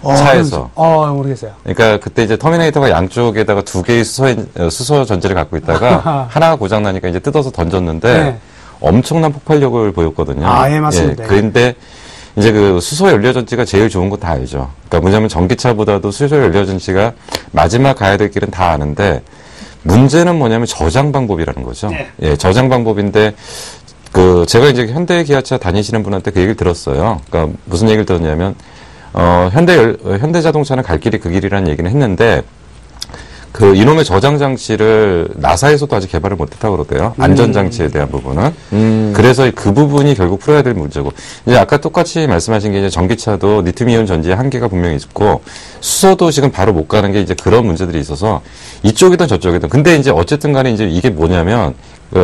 차에서. 모르겠어요. 그러니까 그때 이제 터미네이터가 양쪽에다가 두 개의 수소 전지를 갖고 있다가 하나가 고장 나니까 이제 뜯어서 던졌는데 엄청난 폭발력을 보였거든요. 예, 맞습니다. 그런데 이제 그 수소 연료 전지가 제일 좋은 거 다 알죠. 그러니까 뭐냐면 전기차보다도 수소 연료 전지가 마지막 가야 될 길은 다 아는데 문제는 뭐냐면 저장 방법이라는 거죠. 저장 방법인데 제가 이제 현대 기아차 다니시는 분한테 그 얘기를 들었어요. 그러니까 무슨 얘기를 들었냐면 현대 자동차는 갈 길이 그 길이라는 얘기는 했는데 이놈의 저장 장치를 나사에서도 아직 개발을 못했다고 그러대요. 안전 장치에 대한 부분은. 그래서 그 부분이 결국 풀어야 될 문제고. 이제 아까 똑같이 말씀하신 게 이제 전기차도 리튬이온 전지의 한계가 분명히 있고 수소도 지금 바로 못 가는 게 이제 그런 문제들이 있어서 이쪽이든 저쪽이든. 근데 이제 어쨌든 간에 이제 이게 뭐냐면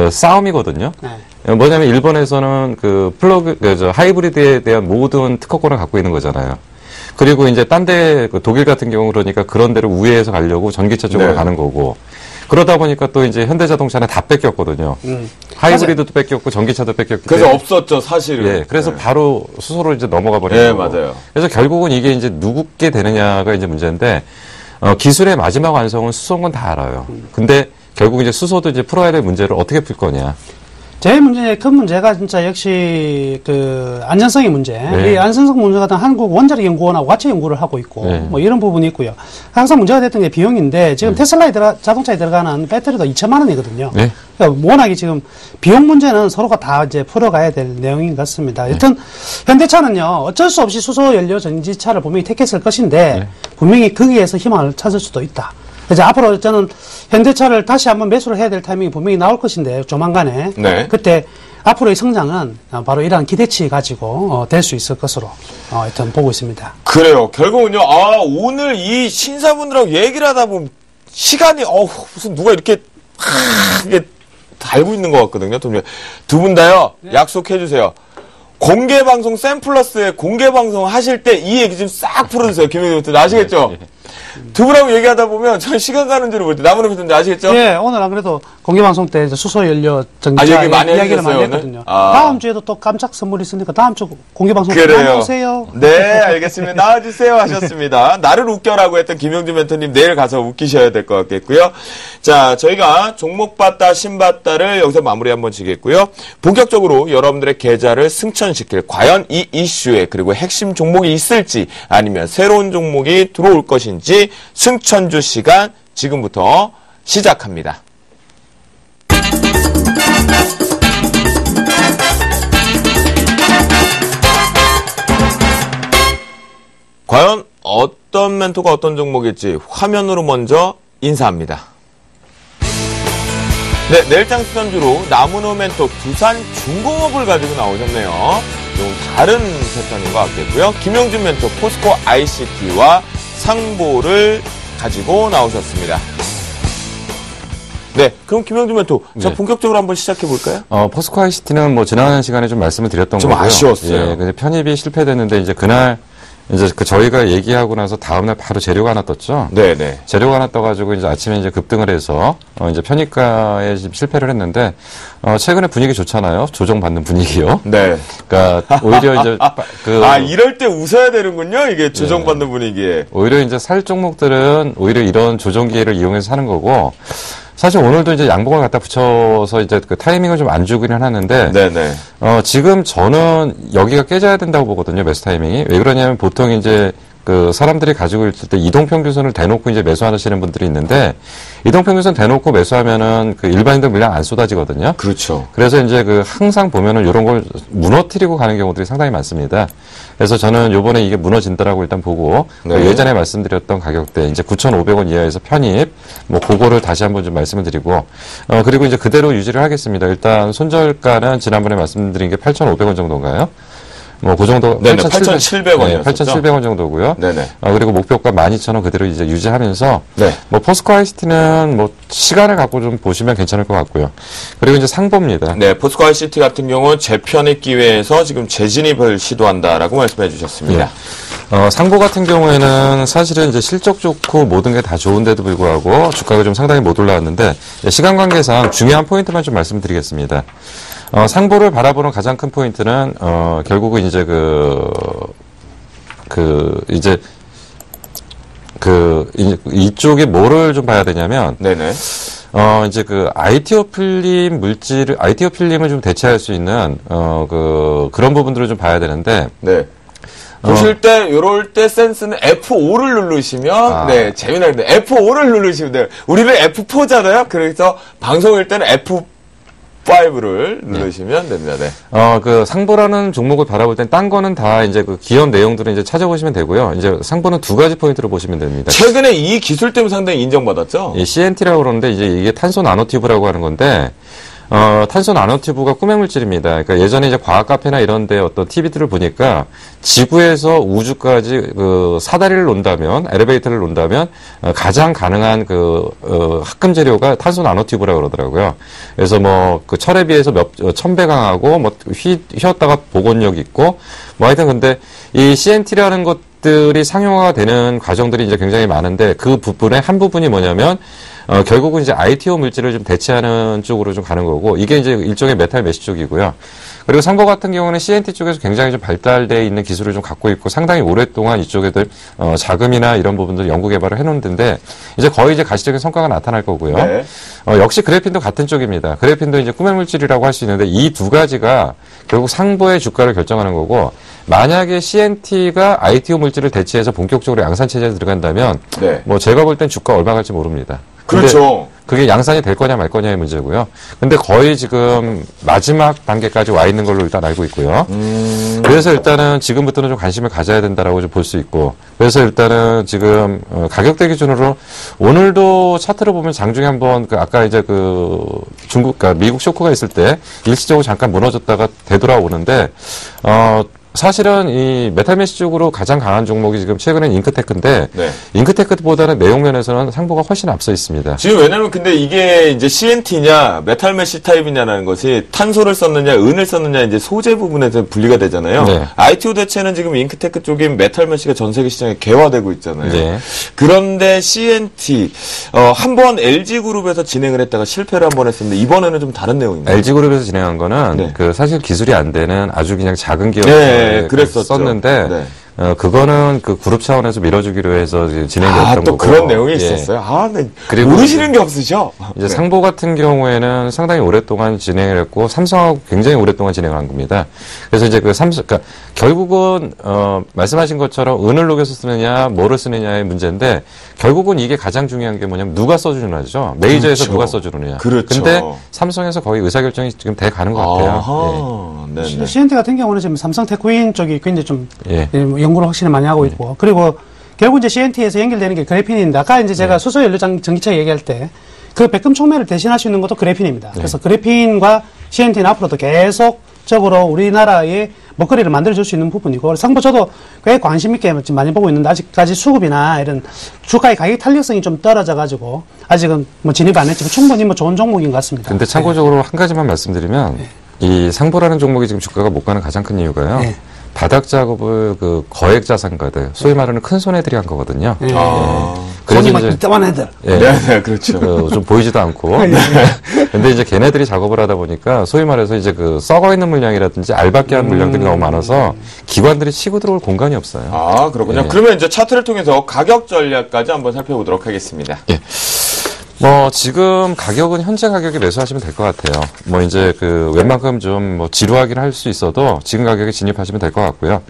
싸움이거든요. 뭐냐면 일본에서는 하이브리드에 대한 모든 특허권을 갖고 있는 거잖아요. 그리고 이제 딴 데 독일 같은 경우 그러니까 그런 데를 우회해서 가려고 전기차 쪽으로 가는 거고. 그러다 보니까 또 이제 현대자동차는 다 뺏겼거든요. 하이브리드도 뺏겼고 전기차도 뺏겼기 그래서 없었죠, 사실은. 그래서 바로 수소로 이제 넘어가 버린 거고. 맞아요. 그래서 결국은 이게 이제 누구께 되느냐가 이제 문제인데 기술의 마지막 완성은 수소인 건 다 알아요. 근데 결국 이제 수소도 이제 풀어야 될 문제를 어떻게 풀 거냐. 제일 큰 문제가 진짜 역시 안전성의 문제. 이 안전성 문제 같은 한국 원자력 연구원하고 같이 연구를 하고 있고, 뭐 이런 부분이 있고요. 항상 문제가 됐던 게 비용인데, 지금 테슬라에 자동차에 들어가는 배터리도 2천만 원이거든요. 그러니까 워낙에 지금 비용 문제는 서로가 다 이제 풀어가야 될 내용인 것 같습니다. 여튼, 현대차는요, 어쩔 수 없이 수소 연료 전지차를 분명히 택했을 것인데, 분명히 거기에서 희망을 찾을 수도 있다. 이제 앞으로 저는 현대차를 다시 한번 매수를 해야 될 타이밍이 분명히 나올 것인데 조만간에 그때 앞으로의 성장은 바로 이러한 기대치 가지고 될 수 있을 것으로 일단 보고 있습니다. 그래요. 결국은요. 오늘 이 신사분들하고 얘기를 하다 보면 시간이 무슨 누가 이렇게 이게 달고 있는 것 같거든요. 두 분 다요. 네. 약속해 주세요. 공개 방송 샘플러스에 공개 방송 하실 때 이 얘기 좀 싹 풀어주세요. 김영준 대표님 아시겠죠? 네. 두 분하고 얘기하다 보면 전 시간 가는 줄을 모르겠어요. 남은 대표님 아시겠죠? 네, 오늘 안 그래도 공개 방송 때 이제 수소 연료 정차 얘기 많이 이야기를 많이 했거든요. 다음 주에도 또 깜짝 선물이 있으니까 다음 주 공개 방송 나와주세요. 네, 알겠습니다. 나와주세요 하셨습니다. 나를 웃겨라고 했던 김영준 멘토님 내일 가서 웃기셔야 될 것 같겠고요. 자, 저희가 종목 봤다, 신봤다를 여기서 마무리 한번 지겠고요. 본격적으로 여러분들의 계좌를 승천시킬 과연 이 이슈에 그리고 핵심 종목이 있을지 아니면 새로운 종목이 들어올 것인지 승천주 시간 지금부터 시작합니다. 과연 어떤 멘토가 어떤 종목일지 화면으로 먼저 인사합니다. 네, 내일장 수산주로 나무노 멘토 두산중공업을 가지고 나오셨네요. 좀 다른 패턴인 것 같겠고요. 김용준 멘토 포스코 ICT와 상보를 가지고 나오셨습니다. 네, 그럼 김영준 멘토, 자, 본격적으로 한번 시작해 볼까요? 포스코 ICT는 뭐 지난 시간에 좀 말씀을 드렸던 거고요. 좀 아쉬웠어요. 예, 근데 편입이 실패됐는데 이제 그날 이제 저희가 얘기하고 나서 다음날 바로 재료가 하나 떴죠. 네네. 재료가 하나 떠가지고 이제 아침에 이제 급등을 해서 이제 편입가에 실패를 했는데 최근에 분위기 좋잖아요. 조정받는 분위기요. 네. 그러니까 오히려 이제 이럴 때 웃어야 되는군요. 이게 조정받는 분위기에. 오히려 이제 살 종목들은 오히려 이런 조정 기회를 이용해서 사는 거고. 사실 오늘도 이제 양봉을 갖다 붙여서 이제 그 타이밍을 좀 안 주기는 하는데. 네네. 지금 저는 여기가 깨져야 된다고 보거든요. 매수 타이밍이. 왜 그러냐면 보통 이제 그 사람들이 가지고 있을 때 이동평균선을 대놓고 이제 매수하시는 분들이 있는데 이동평균선 대놓고 매수하면은 그 일반인들 물량 안 쏟아지거든요. 그렇죠. 그래서 이제 그 항상 보면은 이런 걸 무너뜨리고 가는 경우들이 상당히 많습니다. 그래서 저는 요번에 이게 무너진다라고 일단 보고 네. 예전에 말씀드렸던 가격대 이제 9,500원 이하에서 편입 뭐 그거를 다시 한번 좀 말씀을 드리고 그리고 이제 그대로 유지를 하겠습니다. 일단 손절가는 지난번에 말씀드린 게 8,500원 정도인가요? 뭐, 그 정도. 네네, 8,700원이었죠. 네, 8,700원 정도고요. 네네. 그리고 목표가 12,000원 그대로 이제 유지하면서. 네. 뭐, 포스코 ICT는 뭐, 시간을 갖고 좀 보시면 괜찮을 것 같고요. 그리고 이제 상보입니다. 네, 포스코 ICT 같은 경우는 재편입 기회에서 지금 재진입을 시도한다라고 말씀해 주셨습니다. 네. 상보 같은 경우에는 사실은 이제 실적 좋고 모든 게 다 좋은데도 불구하고 주가가 좀 상당히 못 올라왔는데 시간 관계상 중요한 포인트만 좀 말씀드리겠습니다. 상보를 바라보는 가장 큰 포인트는, 결국은 이제 이쪽에 뭐를 좀 봐야 되냐면, 네네. 이제 ITO 필름을 좀 대체할 수 있는, 그런 부분들을 좀 봐야 되는데, 네. 보실 때, 요럴 때 센스는 F5를 누르시면, 네, 재미나는데, F5를 누르시면 돼요. 우리는 F4잖아요? 그래서 방송일 때는 F5를 누르시면 됩니다. 네. 상보라는 종목을 바라볼 땐 딴 거는 다 이제 그 기업 내용들을 이제 찾아보시면 되고요. 이제 상보는 두 가지 포인트로 보시면 됩니다. 최근에 이 기술 때문에 상당히 인정받았죠? 예, CNT라고 그러는데 이제 이게 탄소 나노튜브라고 하는 건데, 탄소 나노튜브가 꾸며물질입니다. 그러니까 예전에 이제 과학 카페나 이런 데 어떤 TV들을 보니까 지구에서 우주까지 사다리를 놓는다면, 엘리베이터를 놓는다면, 가장 가능한 합금 재료가 탄소 나노튜브라고 그러더라고요. 그래서 뭐, 철에 비해서 1000배 강하고, 뭐, 휘었다가 복원력 있고, 뭐 하여튼 근데 이 CNT라는 것들이 상용화가 되는 과정들이 이제 굉장히 많은데 그 부분의 한 부분이 뭐냐면, 결국은 이제 ITO 물질을 좀 대체하는 쪽으로 좀 가는 거고, 이게 이제 일종의 메탈 메시 쪽이고요. 그리고 상보 같은 경우는 CNT 쪽에서 굉장히 좀 발달되어 있는 기술을 좀 갖고 있고, 상당히 오랫동안 이쪽에들, 자금이나 이런 부분들 연구 개발을 해놓은 데인데, 이제 거의 이제 가시적인 성과가 나타날 거고요. 네. 역시 그래핀도 같은 쪽입니다. 그래핀도 이제 꾸며 물질이라고 할 수 있는데, 이 두 가지가 결국 상보의 주가를 결정하는 거고, 만약에 CNT가 ITO 물질을 대체해서 본격적으로 양산 체제에 들어간다면, 네. 뭐 제가 볼 땐 주가 얼마 갈지 모릅니다. 그렇죠. 그게 양산이 될 거냐 말 거냐의 문제고요. 근데 거의 지금 마지막 단계까지 와 있는 걸로 일단 알고 있고요. 그래서 일단은 지금부터는 좀 관심을 가져야 된다라고 좀 볼 수 있고, 그래서 일단은 지금 가격대 기준으로 오늘도 차트를 보면 장중에 한번 아까 이제 중국, 그러니까 미국 쇼크가 있을 때 일시적으로 잠깐 무너졌다가 되돌아오는데 사실은 이 메탈메시 쪽으로 가장 강한 종목이 지금 최근엔 잉크테크인데, 네. 잉크테크보다는 내용 면에서는 상보가 훨씬 앞서 있습니다. 지금 왜냐면 근데 이게 이제 CNT냐 메탈메시 타입이냐라는 것이 탄소를 썼느냐 은을 썼느냐 이제 소재 부분에서 분리가 되잖아요. 네. ITO 대체는 지금 잉크테크 쪽인 메탈메시가 전 세계 시장에 개화되고 있잖아요. 네. 그런데 CNT 한번 LG그룹에서 진행을 했다가 실패를 한번 했었는데 이번에는 좀 다른 내용입니다. LG그룹에서 진행한 거는 네. 사실 기술이 안 되는 아주 그냥 작은 기업 네, 그랬었는데 네. 그거는 그룹 차원에서 밀어주기로 해서 진행됐던 또 거고. 그런 내용이 있었어요. 네. 그리고 모르시는 게 없으셔. 이제 상보 같은 경우에는 상당히 오랫동안 진행을 했고 삼성하고 굉장히 오랫동안 진행을 한 겁니다. 그래서 이제 그러니까 결국은 말씀하신 것처럼 은을 녹여서 쓰느냐, 뭐를 쓰느냐의 문제인데 결국은 이게 가장 중요한 게 뭐냐면 누가 써주느냐죠. 메이저에서 그렇죠. 누가 써주느냐. 그렇죠. 근데 삼성에서 거의 의사결정이 지금 돼 가는 것 같아요. 예. CNT 같은 경우는 지금 삼성 테크윈 쪽이 굉장히 좀 연구를 확실히 많이 하고 있고, 그리고 결국 이제 CNT에서 연결되는 게 그래핀인데, 아까 이제 제가 수소 연료 전기차 얘기할 때 그 백금 촉매를 대신할 수 있는 것도 그래핀입니다. 그래서 그래핀과 CNT는 앞으로도 계속적으로 우리나라의 먹거리를 만들어줄 수 있는 부분이고, 상부 저도 꽤 관심 있게 지금 많이 보고 있는데, 아직까지 수급이나 이런 주가의 가격 탄력성이 좀 떨어져가지고 아직은 뭐 진입 안 했지만 충분히 뭐 좋은 종목인 것 같습니다. 근데 참고적으로 한 가지만 말씀드리면 이 상보라는 종목이 지금 주가가 못 가는 가장 큰 이유가요. 바닥 작업을 거액 자산가들, 소위 말하는 큰 손해들이 한 거거든요. 손이 막 이따만 애들. 네, 그렇죠. 좀 보이지도 않고. 근데 이제 걔네들이 작업을 하다 보니까 소위 말해서 이제 썩어 있는 물량이라든지 알박기 한 물량들이 너무 많아서 기관들이 치고 들어올 공간이 없어요. 그렇군요. 그러면 이제 차트를 통해서 가격 전략까지 한번 살펴보도록 하겠습니다. 예. 지금 가격은 현재 가격에 매수하시면 될 것 같아요. 이제 웬만큼 좀 지루하긴 할 수 있어도 지금 가격에 진입하시면 될 것 같고요.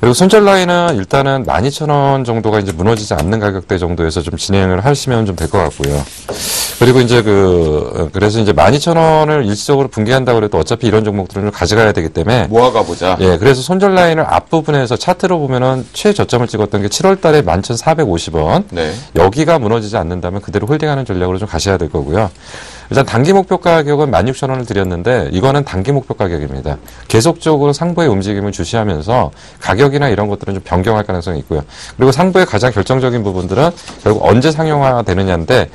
그리고 손절 라인은 일단은 12,000원 정도가 이제 무너지지 않는 가격대 정도에서 좀 진행을 하시면 좀 될 것 같고요. 그리고 이제 그래서 이제 12,000원을 일시적으로 붕괴한다고 해도 어차피 이런 종목들은 좀 가져가야 되기 때문에. 모아가 보자. 예, 그래서 손절 라인을 앞부분에서 차트로 보면은 최저점을 찍었던 게 7월 달에 11,450원. 네. 여기가 무너지지 않는다면 그대로 홀딩하는 전략으로 좀 가셔야 될 거고요. 일단 단기 목표 가격은 16,000원을 드렸는데 이거는 단기 목표 가격입니다. 계속적으로 상부의 움직임을 주시하면서 가격이나 이런 것들은 좀 변경할 가능성이 있고요. 그리고 상부의 가장 결정적인 부분들은 결국 언제 상용화가 되느냐인데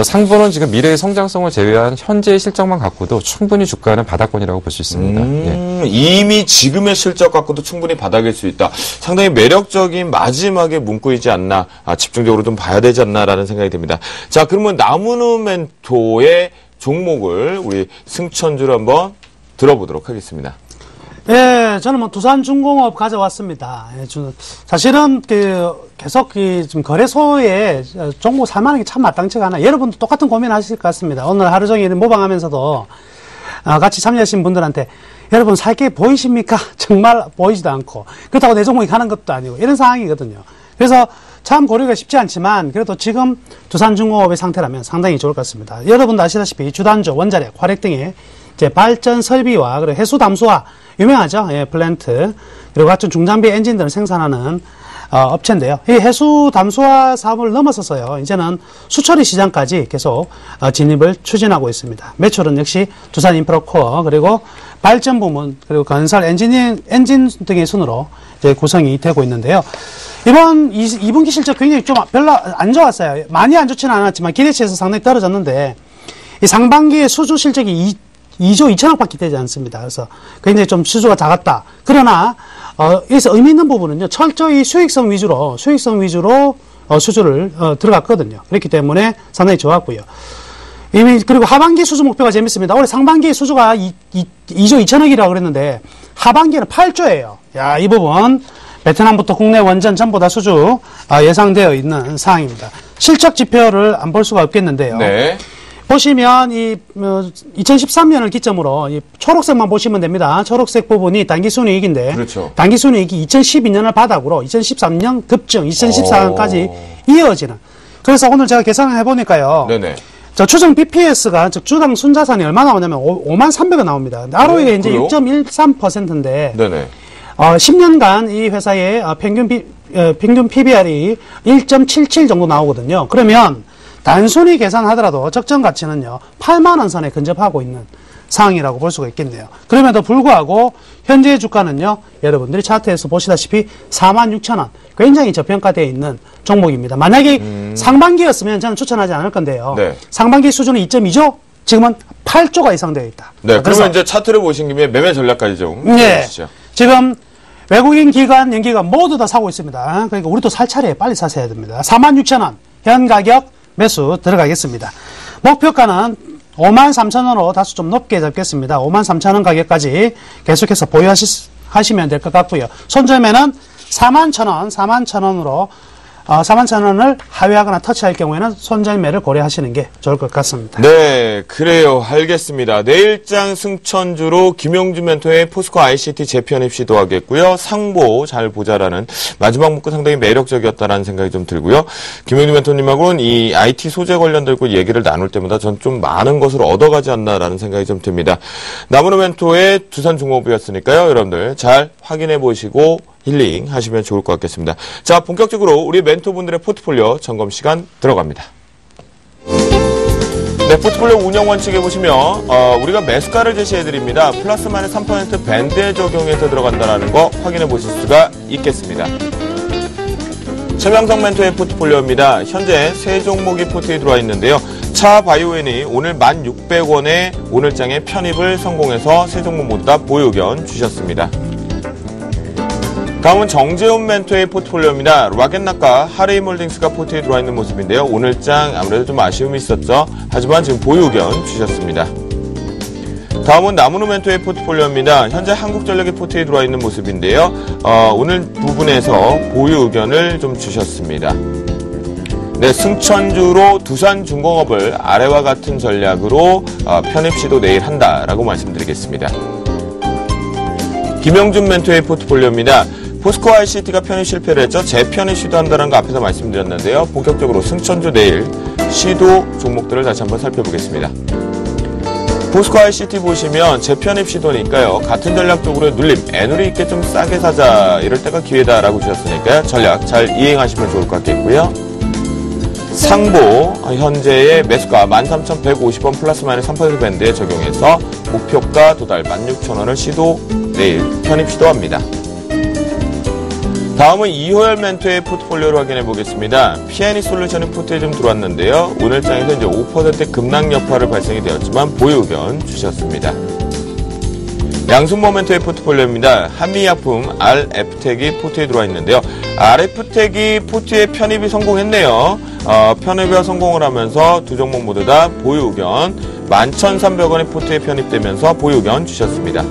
상부는 지금 미래의 성장성을 제외한 현재의 실적만 갖고도 충분히 주가는 바닥권이라고 볼 수 있습니다. 이미 지금의 실적 갖고도 충분히 바닥일 수 있다. 상당히 매력적인 마지막에 문구이지 않나, 집중적으로 좀 봐야 되지 않나라는 생각이 듭니다. 자, 그러면 나무누멘토의 종목을 우리 승천주로 한번 들어보도록 하겠습니다. 예, 저는 두산중공업 가져왔습니다. 사실은 계속 지금 거래소에 종목 살만한 게 참 마땅치가 않아. 여러분도 똑같은 고민 하실 것 같습니다. 오늘 하루 종일 모방하면서도 같이 참여하신 분들한테 여러분 살 게 보이십니까? 정말 보이지도 않고 그렇다고 내 종목이 가는 것도 아니고 이런 상황이거든요. 그래서 참 고르기가 쉽지 않지만 그래도 지금 두산중공업의 상태라면 상당히 좋을 것 같습니다. 여러분도 아시다시피 주단조, 원자력, 화력 등의 이제 발전 설비와 그리고 해수 담수화 유명하죠. 예, 플랜트 그리고 같은 중장비 엔진들을 생산하는 업체인데요. 이 해수 담수화 사업을 넘어서서요. 이제는 수처리 시장까지 계속 진입을 추진하고 있습니다. 매출은 역시 두산 인프라코어 그리고 발전 부문 그리고 건설 엔진 등의 순으로 이제 구성이 되고 있는데요. 이번 2분기 실적 굉장히 좀 별로 안 좋았어요. 많이 안 좋지는 않았지만 기대치에서 상당히 떨어졌는데 이 상반기에 수주 실적이 2조 2천억밖에 되지 않습니다. 그래서 굉장히 좀 수주가 작았다. 그러나 여기서 의미 있는 부분은요. 철저히 수익성 위주로 수주를 들어갔거든요. 그렇기 때문에 상당히 좋았고요. 이미 그리고 하반기 수주 목표가 재밌습니다. 올해 상반기 수주가 2조 2천억이라고 그랬는데 하반기는 8조예요. 야, 이 부분 베트남부터 국내 원전 전부 다 수주 예상되어 있는 사항입니다. 실적 지표를 안 볼 수가 없겠는데요. 네. 보시면 2013년을 기점으로 이 초록색만 보시면 됩니다. 초록색 부분이 단기순이익인데 그렇죠. 단기순이익이 2012년을 바닥으로 2013년 급증, 2014년까지 이어지는. 그래서 오늘 제가 계산을 해보니까요. 네네. 자, 추정 BPS가, 즉, 주당 순자산이 얼마 나오냐면 53,000원 나옵니다. ROE가 이제 6.13%인데, 네네. 10년간 이 회사의 평균 PBR이 1.77 정도 나오거든요. 그러면 단순히 계산하더라도 적정 가치는요, 8만원 선에 근접하고 있는 상황이라고 볼 수가 있겠네요. 그럼에도 불구하고 현재의 주가는요, 여러분들이 차트에서 보시다시피 46,000원, 굉장히 저평가되어 있는 종목입니다. 만약에 상반기였으면 저는 추천하지 않을 건데요. 네. 상반기 수준은 2.2조, 지금은 8조가 이상 되어 있다. 네, 그러면 이제 차트를 보신 김에 매매 전략까지 좀 네, 해주시죠. 지금 외국인 기관, 연기관 모두 다 사고 있습니다. 그러니까 우리도 살 차례에 빨리 사셔야 됩니다. 46,000원 현 가격 매수 들어가겠습니다. 목표가는 53,000원으로 다소 좀 높게 잡겠습니다. 53,000원 가격까지 계속해서 보유하시면 될 것 같고요. 손절매는 41,000원, 41,000원으로 41,000원을 하회하거나 터치할 경우에는 손절매를 고려하시는 게 좋을 것 같습니다. 네, 그래요. 알겠습니다. 내일장 승천주로 김용준 멘토의 포스코 ICT 재편입 시도하겠고요. 상보 잘 보자라는 마지막 문구 상당히 매력적이었다라는 생각이 좀 들고요. 김용준 멘토님하고는 이 IT 소재 관련들고 얘기를 나눌 때마다 전 좀 많은 것을 얻어가지 않나라는 생각이 좀 듭니다. 나무노 멘토의 두산중공업이었으니까요. 여러분들 잘 확인해 보시고 힐링 하시면 좋을 것 같겠습니다. 자, 본격적으로 우리 멘토분들의 포트폴리오 점검 시간 들어갑니다. 네, 포트폴리오 운영 원칙에 보시면 우리가 매수가를 제시해드립니다. 플러스 마이너스 3% 밴드에 적용해서 들어간다는 거 확인해 보실 수가 있겠습니다. 최명성 멘토의 포트폴리오입니다. 현재 세 종목이 포트에 들어와 있는데요. 차바이오엔이 오늘 1,600원에 오늘장에 편입을 성공해서 세 종목 모두 다 보유 의견 주셨습니다. 다음은 정재훈 멘토의 포트폴리오입니다. 락앤락과 하레이몰딩스가 포트에 들어와 있는 모습인데요. 오늘장 아무래도 좀 아쉬움이 있었죠. 하지만 지금 보유 의견 주셨습니다. 다음은 나무노 멘토의 포트폴리오입니다. 현재 한국전력의 포트에 들어와 있는 모습인데요. 오늘 부분에서 보유 의견을 좀 주셨습니다. 네, 승천주로 두산중공업을 아래와 같은 전략으로 편입 시도 내일 한다라고 말씀드리겠습니다. 김영준 멘토의 포트폴리오입니다. 포스코 ICT가 편입 실패를 했죠. 재편입 시도한다는 거 앞에서 말씀드렸는데요. 본격적으로 승천주 내일 시도 종목들을 다시 한번 살펴보겠습니다. 포스코 ICT 보시면 재편입 시도니까요. 같은 전략적으로 눌림, 애누리 있게 좀 싸게 사자. 이럴 때가 기회다라고 주셨으니까요. 전략 잘 이행하시면 좋을 것 같겠고요. 상보, 현재의 매수가 13,150원 플러스 마이너스 3% 밴드에 적용해서 목표가 도달 16,000원을 시도, 내일 편입 시도합니다. 다음은 이호열 멘토의 포트폴리오를 확인해 보겠습니다. P&E 솔루션이 포트에 좀 들어왔는데요. 오늘 장에서 이제 5% 급락 여파를 발생이 되었지만 보유 의견 주셨습니다. 양순모 멘토의 포트폴리오입니다. 한미약품 RF텍이 포트에 들어와 있는데요. RF텍이 포트에 편입이 성공했네요. 편입에 성공을 하면서 두 종목 모두 다 보유 의견 11,300원의 포트에 편입되면서 보유 의견 주셨습니다.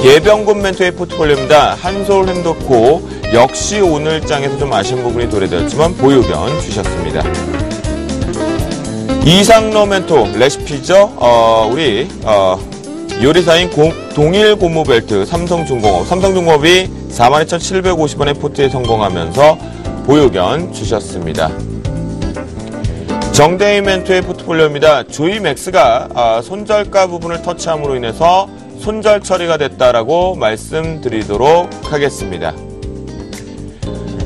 예병군 멘토의 포트폴리오입니다. 한솔 핸드코 역시 오늘 장에서 좀 아쉬운 부분이 도래되었지만 보유 의견 주셨습니다. 이상로 멘토 레시피죠. 우리 요리사인 동일 고무벨트 삼성중공업이 42,750원의 포트에 성공하면서 보유 의견 주셨습니다. 정대희 멘토의 포트폴리오입니다. 조이맥스가 손절가 부분을 터치함으로 인해서 손절 처리가 됐다라고 말씀드리도록 하겠습니다.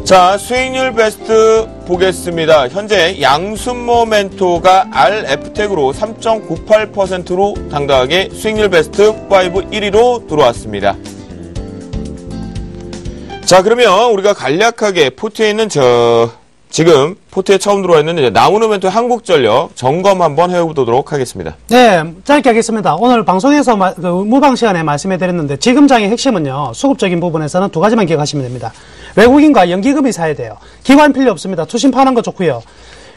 자, 수익률 베스트 보겠습니다. 현재 양순모 멘토가 RF텍으로 3.98%로 당당하게 수익률 베스트 5 1위로 들어왔습니다. 자, 그러면 우리가 간략하게 포트에 있는 지금 포트에 처음 들어와 있는 이제 나무노 멘토 한국전력 점검 한번 해보도록 하겠습니다. 네, 짧게 하겠습니다. 오늘 방송에서 무방 시간에 말씀해드렸는데 지금 장의 핵심은요. 수급적인 부분에서는 두 가지만 기억하시면 됩니다. 외국인과 연기금이 사야 돼요. 기관 필요 없습니다. 투신 파는 거 좋고요.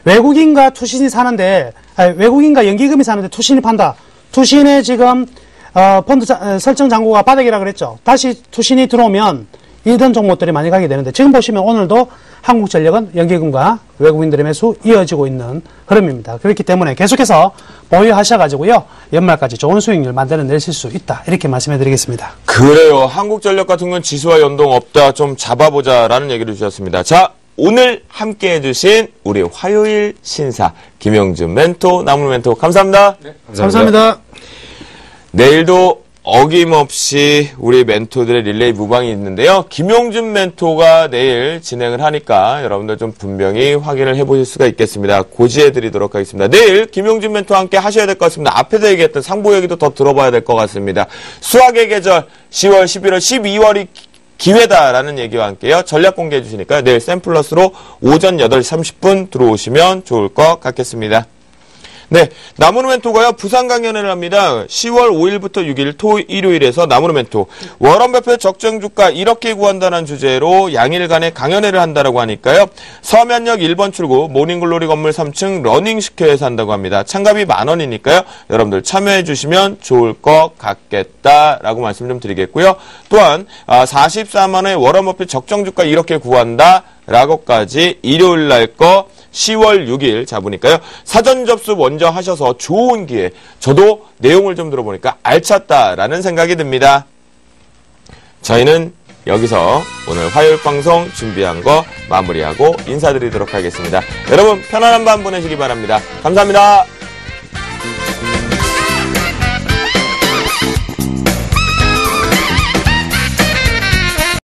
외국인과 투신이 사는데 외국인과 연기금이 사는데 투신이 판다. 투신의 지금 펀드 설정 잔고가 바닥이라 그랬죠. 다시 투신이 들어오면 이런 종목들이 많이 가게 되는데 지금 보시면 오늘도 한국전력은 연기금과 외국인들의 매수 이어지고 있는 흐름입니다. 그렇기 때문에 계속해서 보유하셔가지고요. 연말까지 좋은 수익률 만들어내실 수 있다. 이렇게 말씀해드리겠습니다. 그래요. 한국전력 같은 건 지수와 연동 없다. 좀 잡아보자라는 얘기를 주셨습니다. 자, 오늘 함께 해주신 우리 화요일 신사 김용준 멘토, 나무로 멘토 감사합니다. 네, 감사합니다. 내일도 어김없이 우리 멘토들의 릴레이 무방이 있는데요. 김용준 멘토가 내일 진행을 하니까 여러분들 좀 분명히 확인을 해보실 수가 있겠습니다. 고지해드리도록 하겠습니다. 내일 김용준 멘토와 함께 하셔야 될 것 같습니다. 앞에서 얘기했던 상보 얘기도 더 들어봐야 될 것 같습니다. 수학의 계절 10월, 11월, 12월이 기회다라는 얘기와 함께요. 전략 공개해 주시니까요. 내일 샘플러스로 오전 8시 30분 들어오시면 좋을 것 같겠습니다. 네, 나무로 멘토가요, 부산 강연을 합니다. 10월 5일부터 6일 일요일에서 나무로 멘토. 월원발표 적정주가 이렇게 구한다는 주제로 양일간의 강연회를 한다라고 하니까요. 서면역 1번 출구 모닝글로리 건물 3층 러닝스퀘어에서 한다고 합니다. 참가비 10,000원이니까요. 여러분들 참여해 주시면 좋을 것 같겠다라고 말씀 좀 드리겠고요. 또한 44만원의 월원발표 적정주가 이렇게 구한다 라고까지 일요일 날 거 10월 6일 잡으니까요. 사전 접수 먼저 하셔서 좋은 기회. 저도 내용을 좀 들어보니까 알찼다라는 생각이 듭니다. 저희는 여기서 오늘 화요일 방송 준비한 거 마무리하고 인사드리도록 하겠습니다. 여러분 편안한 밤 보내시기 바랍니다. 감사합니다.